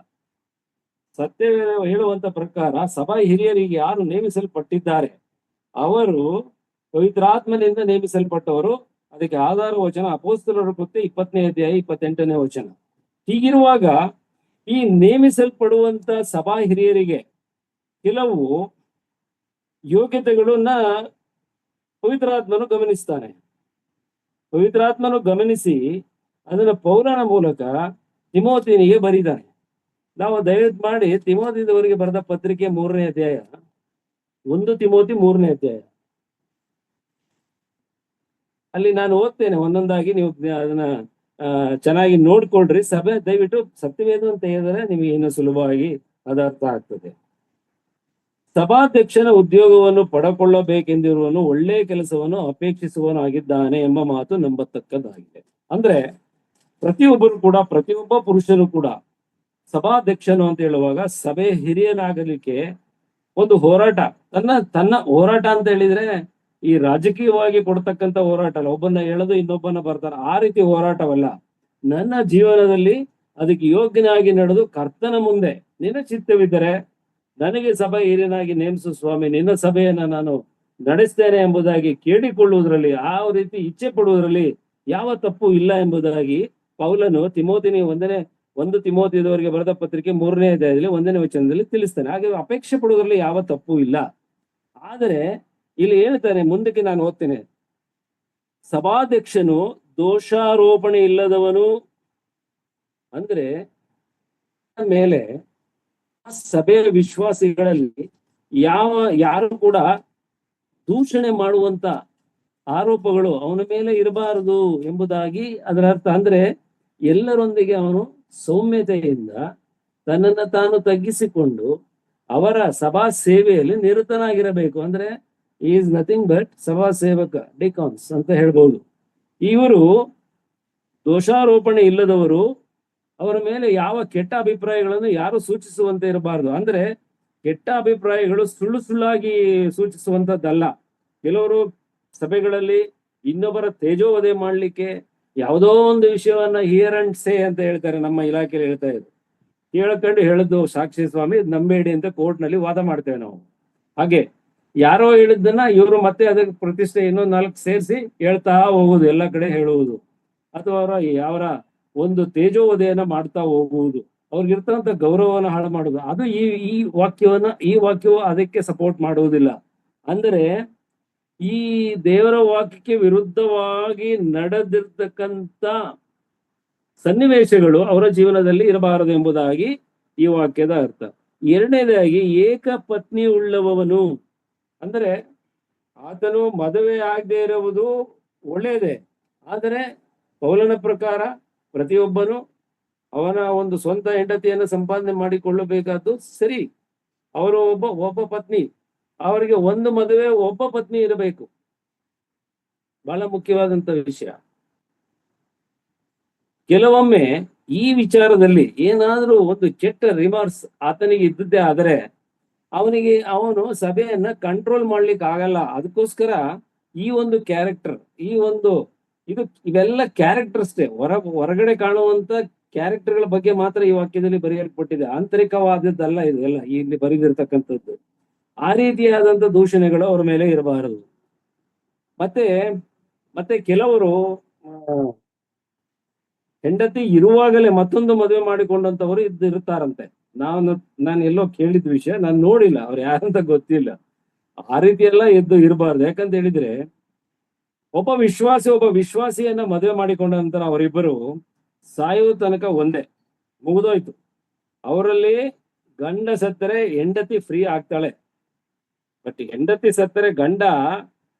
ಸತ್ಯವೇದ ಹೇಳುವಂತ ಪ್ರಕಾರ ಸಭಾ ಹಿರಿಯರಿಗೆ ಯಾರು ನೇಮಿಸಲ್ಪಟ್ಟಿದ್ದಾರೆ ಅವರು ಪವಿತ್ರಾತ್ಮನಿಂದ ನೇಮಿಸಲ್ಪಟ್ಟವರು. ಅದಕ್ಕೆ ಆಧಾರ ವಚನ ಅಪೊಸ್ತಲರ ಕೃತ್ಯ 20ನೇ ಅಧ್ಯಾಯ 28ನೇ ವಚನ. ಹೀಗಿರುವಾಗ ಈ ನೇಮಿಸಲ್ಪಡುವಂತ ಸಭಾ ಹಿರಿಯರಿಗೆ ಕೆಲವು ಯೋಗ್ಯತೆಗಳನ್ನ ಪವಿತ್ರಾತ್ಮನು ಗಮನಿಸ್ತಾನೆ. ಪವಿತ್ರಾತ್ಮನು ಗಮನಿಸಿ ಅದನ್ನ ಪೌಲನ ಮೂಲಕ ತಿಮೋತಿನಿಗೆ ಬರೀತಾನೆ. ನಾವು ದಯವಿಟ್ಟು ಮಾಡಿ ತಿಮೋತಿಯವರಿಗೆ ಬರೆದ ಪತ್ರಿಕೆ 3ನೇ ಅಧ್ಯಾಯ, 1 ತಿಮೋತಿ 3ನೇ ಅಧ್ಯಾಯ, ಅಲ್ಲಿ ನಾನು ಓದ್ತೇನೆ ಒಂದೊಂದಾಗಿ, ನೀವು ಅದನ್ನ ಚೆನ್ನಾಗಿ ನೋಡ್ಕೊಳ್ರಿ. ಸಭೆ ದಯವಿಟ್ಟು ಸತ್ಯವೇದ ಅಂತ ಹೇಳಿದ್ರೆ ನಿಮಗೆ ಇನ್ನು ಸುಲಭವಾಗಿ ಅದರ್ಥ ಆಗ್ತದೆ. ಸಭಾಧ್ಯಕ್ಷನ ಉದ್ಯೋಗವನ್ನು ಪಡಕೊಳ್ಳಬೇಕೆಂದಿರುವನು ಒಳ್ಳೆಯ ಕೆಲಸವನ್ನು ಅಪೇಕ್ಷಿಸುವನಾಗಿದ್ದಾನೆ ಎಂಬ ಮಾತು ನಂಬತಕ್ಕದ್ದಾಗಿದೆ. ಅಂದ್ರೆ ಪ್ರತಿಯೊಬ್ಬರು ಕೂಡ, ಪ್ರತಿಯೊಬ್ಬ ಪುರುಷನು ಕೂಡ ಸಭಾಧ್ಯಕ್ಷನು ಅಂತ ಹೇಳುವಾಗ ಸಭೆ ಹಿರಿಯನಾಗಲಿಕ್ಕೆ ಒಂದು ಹೋರಾಟ, ತನ್ನ ಹೋರಾಟ ಅಂತ ಹೇಳಿದ್ರೆ ಈ ರಾಜಕೀಯವಾಗಿ ಕೊಡ್ತಕ್ಕಂಥ ಹೋರಾಟ ಅಲ್ಲ, ಒಬ್ಬನ ಹೇಳೋದು ಇನ್ನೊಬ್ಬನ ಬರ್ತಾರೆ ಆ ರೀತಿ ಹೋರಾಟವಲ್ಲ. ನನ್ನ ಜೀವನದಲ್ಲಿ ಅದಕ್ಕೆ ಯೋಗ್ಯನಾಗಿ ನಡೆದು ಕರ್ತನ ಮುಂದೆ ನಿನ್ನ ಚಿತ್ತವಿದ್ದರೆ ನನಗೆ ಸಭೆ ಹಿರಿಯನಾಗಿ ನೇಮಿಸು ಸ್ವಾಮಿ, ನಿನ್ನ ಸಭೆಯನ್ನ ನಾನು ನಡೆಸ್ತೇನೆ ಎಂಬುದಾಗಿ ಕೇಳಿಕೊಳ್ಳುವುದರಲ್ಲಿ, ಆ ರೀತಿ ಇಚ್ಛೆ ಪಡುವುದರಲ್ಲಿ ಯಾವ ತಪ್ಪು ಇಲ್ಲ ಎಂಬುದಾಗಿ ಪೌಲನು ತಿಮೋತಿನಿ 1 ತಿಮೋತಿಯವರಿಗೆ ಬರೆದ ಪತ್ರಿಕೆ 3ನೇ ಅಧ್ಯಾಯದಲ್ಲಿ 1ನೇ ವಚನದಲ್ಲಿ ತಿಳಿಸ್ತಾನೆ. ಹಾಗೆ ಅಪೇಕ್ಷೆ ಪಡುವುದರಲ್ಲಿ ಯಾವ ತಪ್ಪು ಇಲ್ಲ. ಆದರೆ ಇಲ್ಲಿ ಹೇಳ್ತಾನೆ, ಮುಂದಕ್ಕೆ ನಾನು ಓದ್ತೇನೆ, ಸಭಾಧ್ಯಕ್ಷನು ದೋಷಾರೋಪಣೆ ಇಲ್ಲದವನು. ಅಂದ್ರೆ ಮೇಲೆ ಸಭೆಯ ವಿಶ್ವಾಸಿಗಳಲ್ಲಿ ಯಾರು ಕೂಡ ದೂಷಣೆ ಮಾಡುವಂತ ಆರೋಪಗಳು ಅವನ ಮೇಲೆ ಇರಬಾರದು ಎಂಬುದಾಗಿ ಅದರ ಅರ್ಥ. ಅಂದ್ರೆ ಎಲ್ಲರೊಂದಿಗೆ ಅವನು ಸೌಮ್ಯತೆಯಿಂದ ತನ್ನನ್ನು ತಾನು ತಗ್ಗಿಸಿಕೊಂಡು ಅವರ ಸಭಾ ಸೇವೆಯಲ್ಲಿ ನಿರತನಾಗಿರಬೇಕು. ಅಂದ್ರೆ ಈಸ್ ನಥಿಂಗ್ ಬಟ್ ಸಭಾ ಸೇವಕ, ಡಿಕಾನ್ಸ್ ಅಂತ ಹೇಳ್ಬೋದು. ಇವರು ದೋಷಾರೋಪಣೆ ಇಲ್ಲದವರು, ಅವರ ಮೇಲೆ ಯಾವ ಕೆಟ್ಟ ಅಭಿಪ್ರಾಯಗಳನ್ನು ಯಾರು ಸೂಚಿಸುವಂತೆ ಇರಬಾರದು. ಅಂದ್ರೆ ಕೆಟ್ಟ ಅಭಿಪ್ರಾಯಗಳು ಸುಳ್ಳಾಗಿ ಸೂಚಿಸುವಂತದ್ದಲ್ಲ. ಕೆಲವರು ಸಭೆಗಳಲ್ಲಿ ಇನ್ನೊಬ್ಬರ ತೇಜೋವಧೆ ಮಾಡ್ಲಿಕ್ಕೆ ಯಾವುದೋ ಒಂದು ವಿಷಯವನ್ನ ಹಿಯರ್ ಅಂಡ್ ಸೇ ಅಂತ ಹೇಳ್ತಾರೆ. ನಮ್ಮ ಇಲಾಖೆಯಲ್ಲಿ ಹೇಳ್ತಾ ಇದ್ರು, ಕೇಳ್ಕೊಂಡು ಹೇಳದ್ದು ಸಾಕ್ಷಿ ಸ್ವಾಮಿ ನಂಬೇಡಿ ಅಂತ ಕೋರ್ಟ್ ನಲ್ಲಿ ವಾದ ಮಾಡ್ತೇವೆ ನಾವು. ಹಾಗೆ ಯಾರೋ ಹೇಳಿದ್ದನ್ನ ಇವರು ಮತ್ತೆ ಅದಕ್ಕೆ ಪ್ರತಿಷ್ಠೆ ಇನ್ನೊಂದು 4 ಸೇರಿಸಿ ಹೇಳ್ತಾ ಹೋಗುದು, ಎಲ್ಲ ಕಡೆ ಹೇಳುವುದು, ಅಥವಾ ಅವರ ಒಂದು ತೇಜೋವಧೆಯನ್ನ ಮಾಡ್ತಾ ಹೋಗುವುದು, ಅವ್ರಿಗಿರ್ತಕ್ಕಂಥ ಗೌರವವನ್ನು ಹಾಳು ಮಾಡುದು. ಅದು ಈ ವಾಕ್ಯವು ಅದಕ್ಕೆ ಸಪೋರ್ಟ್ ಮಾಡುವುದಿಲ್ಲ. ಅಂದರೆ ಈ ದೇವರ ವಾಕ್ಯಕ್ಕೆ ವಿರುದ್ಧವಾಗಿ ನಡೆದಿರ್ತಕ್ಕಂಥ ಸನ್ನಿವೇಶಗಳು ಅವರ ಜೀವನದಲ್ಲಿ ಇರಬಾರದು ಎಂಬುದಾಗಿ ಈ ವಾಕ್ಯದ ಅರ್ಥ. ಎರಡನೇದಾಗಿ ಏಕ ಪತ್ನಿ ಉಳ್ಳವನು, ಅಂದ್ರೆ ಆತನು ಮದುವೆ ಆಗದೆ ಇರುವುದು ಒಳ್ಳೆಯದೇ. ಆದರೆ ಪೌಲನ ಪ್ರಕಾರ ಪ್ರತಿಯೊಬ್ಬನು ಅವನ ಒಂದು ಸ್ವಂತ ಹೆಂಡತಿಯನ್ನು ಸಂಪಾದನೆ ಮಾಡಿಕೊಳ್ಳಬೇಕಾದ್ದು ಸರಿ. ಅವರು ಒಬ್ಬ ಪತ್ನಿ, ಅವರಿಗೆ ಒಂದು ಮದುವೆ, ಒಬ್ಬ ಪತ್ನಿ ಇರಬೇಕು. ಬಹಳ ಮುಖ್ಯವಾದಂತ ವಿಷಯ. ಕೆಲವೊಮ್ಮೆ ಈ ವಿಚಾರದಲ್ಲಿ ಏನಾದ್ರೂ ಒಂದು ಕೆಟ್ಟ ರಿಮಾರ್ಕ್ಸ್ ಆತನಿಗೆ ಇದ್ದದ್ದೇ ಆದರೆ ಅವನು ಸಭೆಯನ್ನ ಕಂಟ್ರೋಲ್ ಮಾಡ್ಲಿಕ್ಕೆ ಆಗಲ್ಲ. ಅದಕ್ಕೋಸ್ಕರ ಈ ಒಂದು ಕ್ಯಾರೆಕ್ಟರ್, ಇವೆಲ್ಲ ಕ್ಯಾರೆಕ್ಟರ್ ಅಷ್ಟೇ, ಹೊರಗಡೆ ಕಾಣುವಂತ ಕ್ಯಾರೆಕ್ಟರ್ಗಳ ಬಗ್ಗೆ ಮಾತ್ರ ಈ ವಾಕ್ಯದಲ್ಲಿ ಬರೆಯಲ್ಪಟ್ಟಿದೆ. ಆಂತರಿಕವಾದದ್ದಲ್ಲ ಇದೆಲ್ಲ ಇಲ್ಲಿ ಬರೆದಿರ್ತಕ್ಕಂಥದ್ದು. ಆ ರೀತಿಯಾದಂತ ದೂಷಣೆಗಳು ಅವ್ರ ಮೇಲೆ ಇರಬಾರದು. ಮತ್ತೆ ಕೆಲವರು ಹೆಂಡತಿ ಇರುವಾಗಲೇ ಮತ್ತೊಂದು ಮದುವೆ ಮಾಡಿಕೊಂಡಂತವರು ಇರ್ತಾರಂತೆ. ನಾನು ಎಲ್ಲೋ ಕೇಳಿದ ವಿಷಯ, ನಾನು ನೋಡಿಲ್ಲ, ಅವ್ರು ಯಾರಂತ ಗೊತ್ತಿಲ್ಲ. ಆ ರೀತಿ ಎಲ್ಲ ಇರಬಾರ್ದು. ಯಾಕಂತ ಹೇಳಿದ್ರೆ ಒಬ್ಬ ವಿಶ್ವಾಸಿಯನ್ನ ಮದುವೆ ಮಾಡಿಕೊಂಡ ನಂತರ ಅವರಿಬ್ಬರು ಸಾಯುವ ತನಕ ಒಂದೇ, ಮುಗಿದೋಯ್ತು. ಅವರಲ್ಲಿ ಗಂಡ ಸತ್ತರೆ ಹೆಂಡತಿ ಫ್ರೀ ಆಗ್ತಾಳೆ, ಬಟ್ ಹೆಂಡತಿ ಸತ್ತರೆ ಗಂಡ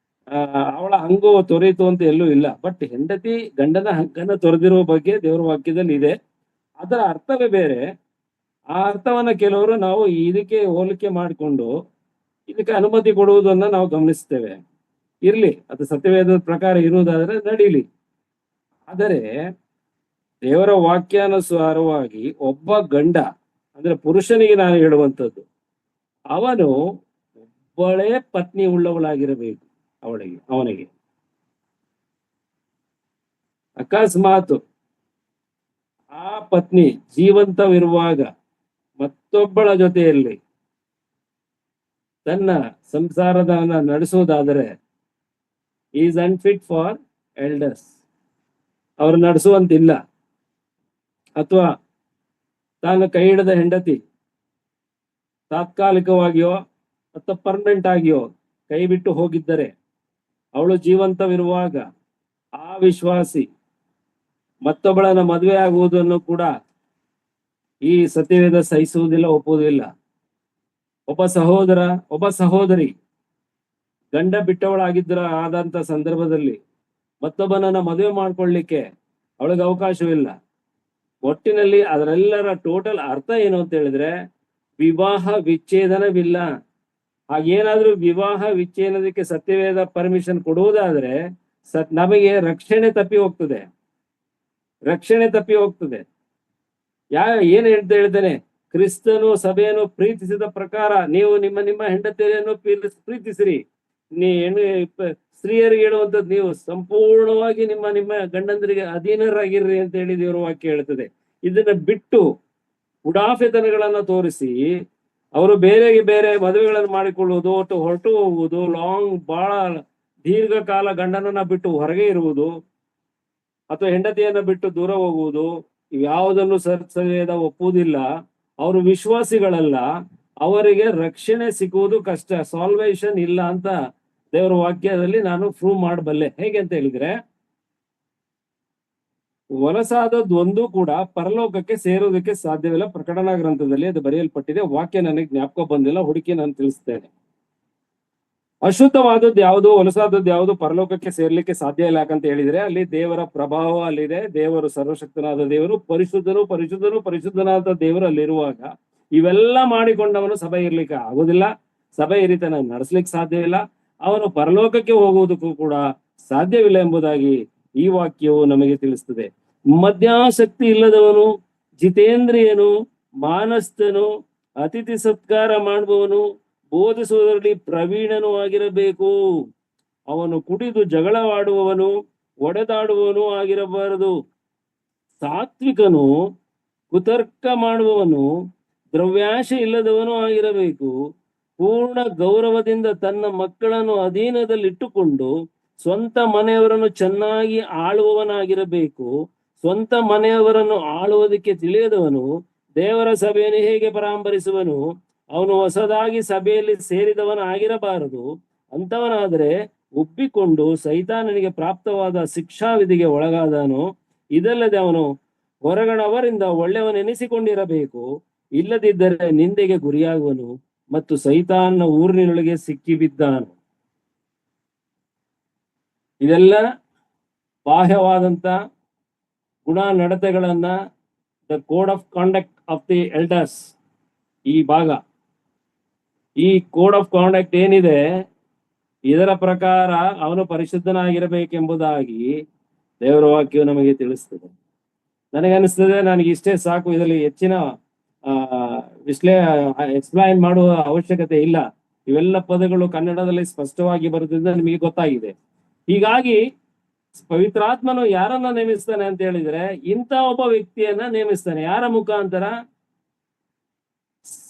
ಅವಳ ಹಂಗು ತೊರೆಯಿತು ಅಂತ ಎಲ್ಲೂ ಇಲ್ಲ. ಬಟ್ ಹೆಂಡತಿ ಗಂಡನ ಹಕ್ಕನ್ನ ತೊರೆದಿರುವ ಬಗ್ಗೆ ದೇವರ ವಾಕ್ಯದಲ್ಲಿ ಇದೆ. ಅದರ ಅರ್ಥವೇ ಬೇರೆ. ಆ ಅರ್ಥವನ್ನ ಕೆಲವರು ನಾವು ಇದಕ್ಕೆ ಹೋಲಿಕೆ ಮಾಡಿಕೊಂಡು ಇದಕ್ಕೆ ಅನುಮತಿ ಕೊಡುವುದನ್ನ ನಾವು ಗಮನಿಸ್ತೇವೆ. ಇರ್ಲಿ, ಅದು ಸತ್ಯವೇದದ ಪ್ರಕಾರ ಇರುವುದಾದ್ರೆ ನಡೀಲಿ. ಆದರೆ ದೇವರ ವಾಕ್ಯಾನುಸಾರವಾಗಿ ಒಬ್ಬ ಗಂಡ ಅಂದ್ರೆ ಪುರುಷನಿಗೆ ನಾನು ಹೇಳುವಂಥದ್ದು, ಅವನು ಒಬ್ಬಳೇ ಪತ್ನಿ ಉಳ್ಳವಳಾಗಿರಬೇಕು. ಅವನಿಗೆ ಅಕಸ್ಮಾತ್ ಆ ಪತ್ನಿ ಜೀವಂತವಿರುವಾಗ ಮತ್ತೊಬ್ಬಳ ಜೊತೆಯಲ್ಲಿ ತನ್ನ ಸಂಸಾರದನ್ನ ನಡೆಸುವುದಾದರೆ ಈಸ್ ಅನ್ಫಿಟ್ ಫಾರ್ ಎಲ್ಡರ್ಸ್, ಅವರು ನಡೆಸುವಂತಿಲ್ಲ. ಅಥವಾ ತಾನು ಕೈ ಹಿಡಿದ ಹೆಂಡತಿ ತಾತ್ಕಾಲಿಕವಾಗಿಯೋ ಅಥವಾ ಪರ್ಮನೆಂಟ್ ಆಗಿಯೋ ಕೈ ಬಿಟ್ಟು ಹೋಗಿದ್ದರೆ ಅವಳು ಜೀವಂತವಿರುವಾಗ ಆ ವಿಶ್ವಾಸಿ ಮತ್ತೊಬ್ಬಳನ್ನ ಮದುವೆ ಆಗುವುದನ್ನು ಕೂಡ ಈ ಸತ್ಯವೇದ ಸಹಿಸುವುದಿಲ್ಲ, ಒಪ್ಪುವುದಿಲ್ಲ. ಒಬ್ಬ ಸಹೋದರಿ ಗಂಡ ಬಿಟ್ಟವಳಾಗಿದ್ದರ ಆದಂತ ಸಂದರ್ಭದಲ್ಲಿ ಮತ್ತೊಬ್ಬನನ್ನ ಮದುವೆ ಮಾಡ್ಕೊಳ್ಳಿಕ್ಕೆ ಅವಳಿಗೆ ಅವಕಾಶವಿಲ್ಲ. ಒಟ್ಟಿನಲ್ಲಿ ಅದರೆಲ್ಲರ ಟೋಟಲ್ ಅರ್ಥ ಏನು ಅಂತ ಹೇಳಿದ್ರೆ ವಿವಾಹ ವಿಚ್ಛೇದನವಿಲ್ಲ. ಹಾಗೇನಾದ್ರೂ ವಿವಾಹ ವಿಚ್ಛೇದನಕ್ಕೆ ಸತ್ಯವೇದ ಪರ್ಮಿಷನ್ ಕೊಡುವುದಾದ್ರೆ ನಮಗೆ ರಕ್ಷಣೆ ತಪ್ಪಿ ಹೋಗ್ತದೆ. ಏನ್ ಹೇಳ್ತೇನೆ, ಕ್ರಿಸ್ತನು ಸಭೆಯನ್ನು ಪ್ರೀತಿಸಿದ ಪ್ರಕಾರ ನೀವು ನಿಮ್ಮ ಹೆಂಡತಿಯರನ್ನು ಪ್ರೀತಿಸಿರಿ. ಸ್ತ್ರೀಯರಿಗೆ ಹೇಳುವಂಥದ್ದು, ನೀವು ಸಂಪೂರ್ಣವಾಗಿ ನಿಮ್ಮ ಗಂಡಂದರಿಗೆ ಅಧೀನರಾಗಿರ್ರಿ ಅಂತ ಹೇಳಿ ದೇವರ ವಾಕ್ಯ ಹೇಳ್ತದೆ. ಇದನ್ನ ಬಿಟ್ಟು ಉಡಾಫೆತನಗಳನ್ನ ತೋರಿಸಿ ಅವರು ಬೇರೆ ಮದುವೆಗಳನ್ನು ಮಾಡಿಕೊಳ್ಳುವುದು, ಹೊರಟು ಹೋಗುವುದು, ಬಹಳ ದೀರ್ಘಕಾಲ ಗಂಡನನ್ನ ಬಿಟ್ಟು ಹೊರಗೆ ಇರುವುದು ಅಥವಾ ಹೆಂಡತಿಯನ್ನ ಬಿಟ್ಟು ದೂರ ಹೋಗುವುದು, ಇವ್ಯಾವುದನ್ನು ಸತ್ಯವೇದ ಒಪ್ಪುವುದಿಲ್ಲ. ಅವರು ವಿಶ್ವಾಸಿಗಳಲ್ಲ, ಅವರಿಗೆ ರಕ್ಷಣೆ ಸಿಗುವುದು ಕಷ್ಟ, ಸಾಲ್ವೇಷನ್ ಇಲ್ಲ ಅಂತ ದೇವರ ವಾಕ್ಯದಲ್ಲಿ ನಾನು ಪ್ರೂವ್ ಮಾಡಬಲ್ಲೆ. ಹೇಗೆ ಅಂತ ಹೇಳಿದ್ರೆ, ಹೊಲಸಾದದ್ದು ಒಂದು ಕೂಡ ಪರಲೋಕಕ್ಕೆ ಸೇರುವುದಕ್ಕೆ ಸಾಧ್ಯವಿಲ್ಲ. ಪ್ರಕಟಣಾ ಗ್ರಂಥದಲ್ಲಿ ಅದು ಬರೆಯಲ್ಪಟ್ಟಿದೆ. ವಾಕ್ಯ ನನಗೆ ಜ್ಞಾಪಕ ಬಂದಿಲ್ಲ, ಹುಡುಕಿ ನಾನು ತಿಳಿಸ್ತೇನೆ. ಅಶುದ್ಧವಾದದ್ದು ಯಾವುದು, ಹೊಲಸಾದದ್ದು ಯಾವುದು ಪರಲೋಕಕ್ಕೆ ಸೇರ್ಲಿಕ್ಕೆ ಸಾಧ್ಯ ಇಲ್ಲ. ಯಾಕಂತ ಹೇಳಿದ್ರೆ ಅಲ್ಲಿ ದೇವರ ಪ್ರಭಾವ ಅಲ್ಲಿದೆ. ದೇವರು ಸರ್ವಶಕ್ತನಾದ ದೇವರು, ಪರಿಶುದ್ಧನಾದ ದೇವರು ಅಲ್ಲಿರುವಾಗ ಇವೆಲ್ಲ ಮಾಡಿಕೊಂಡವನು ಸಭೆ ಇರ್ಲಿಕ್ಕೆ ಆಗುದಿಲ್ಲ. ಸಭೆ ಈ ರೀತಿ ನಡೆಸ್ಲಿಕ್ಕೆ ಸಾಧ್ಯವಿಲ್ಲ. ಅವನು ಪರಲೋಕಕ್ಕೆ ಹೋಗುವುದಕ್ಕೂ ಕೂಡ ಸಾಧ್ಯವಿಲ್ಲ ಎಂಬುದಾಗಿ ಈ ವಾಕ್ಯವು ನಮಗೆ ತಿಳಿಸ್ತದೆ. ಮದ್ಯಾಸಕ್ತಿ ಇಲ್ಲದವನು, ಜಿತೇಂದ್ರಿಯನು, ಮಾನಸ್ಥನು, ಅತಿಥಿ ಸತ್ಕಾರ ಮಾಡುವವನು, ಬೋಧಿಸುವುದರಲ್ಲಿ ಪ್ರವೀಣನೂ ಆಗಿರಬೇಕು. ಅವನು ಕುಡಿದು ಜಗಳವಾಡುವವನು, ಒಡೆದಾಡುವವನು ಆಗಿರಬಾರದು. ಸಾತ್ವಿಕನು, ಕುತರ್ಕ ಮಾಡುವವನು, ದ್ರವ್ಯಾಶೆ ಇಲ್ಲದವನು ಆಗಿರಬೇಕು. ಪೂರ್ಣ ಗೌರವದಿಂದ ತನ್ನ ಮಕ್ಕಳನ್ನು ಅಧೀನದಲ್ಲಿಟ್ಟುಕೊಂಡು ಸ್ವಂತ ಮನೆಯವರನ್ನು ಚೆನ್ನಾಗಿ ಆಳುವವನಾಗಿರಬೇಕು. ಸ್ವಂತ ಮನೆಯವರನ್ನು ಆಳುವುದಕ್ಕೆ ತಿಳಿಯದವನು ದೇವರ ಸಭೆಯನ್ನು ಹೇಗೆ ಪರಾಂಬರಿಸುವನು? ಅವನು ಹೊಸದಾಗಿ ಸಭೆಯಲ್ಲಿ ಸೇರಿದವನ ಆಗಿರಬಾರದು. ಅಂತವನಾದರೆ ಒಪ್ಪಿಕೊಂಡು ಸೈತಾನನಿಗೆ ಪ್ರಾಪ್ತವಾದ ಶಿಕ್ಷಾವಿಧಿಗೆ ಒಳಗಾದನು. ಇದಲ್ಲದೆ ಅವನು ಹೊರಗಣವರಿಂದ ಒಳ್ಳೆಯವನೆನಿಸಿಕೊಂಡಿರಬೇಕು. ಇಲ್ಲದಿದ್ದರೆ ನಿಂದೆಗೆ ಗುರಿಯಾಗುವನು ಮತ್ತು ಸೈತಾನನ ಊರಿನೊಳಗೆ ಸಿಕ್ಕಿಬಿದ್ದಾನು. ಇದೆಲ್ಲ ಬಾಹ್ಯವಾದಂತ ಗುಣ ನಡತೆಗಳನ್ನ the code of conduct of the elders, ಈ ಭಾಗ, ಈ ಕೋಡ್ ಆಫ್ ಕಾಂಡಕ್ಟ್ ಏನಿದೆ ಇದರ ಪ್ರಕಾರ ಅವನು ಪರಿಶುದ್ಧನಾಗಿರಬೇಕೆಂಬುದಾಗಿ ದೇವರ ವಾಕ್ಯವು ನಮಗೆ ತಿಳಿಸ್ತದೆ. ನನಗನ್ನಿಸ್ತದೆ ನನಗೆ ಇಷ್ಟೇ ಸಾಕು, ಇದರಲ್ಲಿ ಹೆಚ್ಚಿನ ಎಕ್ಸ್ಪ್ಲೈನ್ ಮಾಡುವ ಅವಶ್ಯಕತೆ ಇಲ್ಲ. ಇವೆಲ್ಲ ಪದಗಳು ಕನ್ನಡದಲ್ಲಿ ಸ್ಪಷ್ಟವಾಗಿ ಬರುವುದರಿಂದ ನಿಮಗೆ ಗೊತ್ತಾಗಿದೆ. ಹೀಗಾಗಿ ಪವಿತ್ರಾತ್ಮನು ಯಾರನ್ನ ನೇಮಿಸ್ತಾನೆ ಅಂತ ಹೇಳಿದ್ರೆ ಇಂಥ ಒಬ್ಬ ವ್ಯಕ್ತಿಯನ್ನ ನೇಮಿಸ್ತಾನೆ. ಯಾರ ಮುಖಾಂತರ?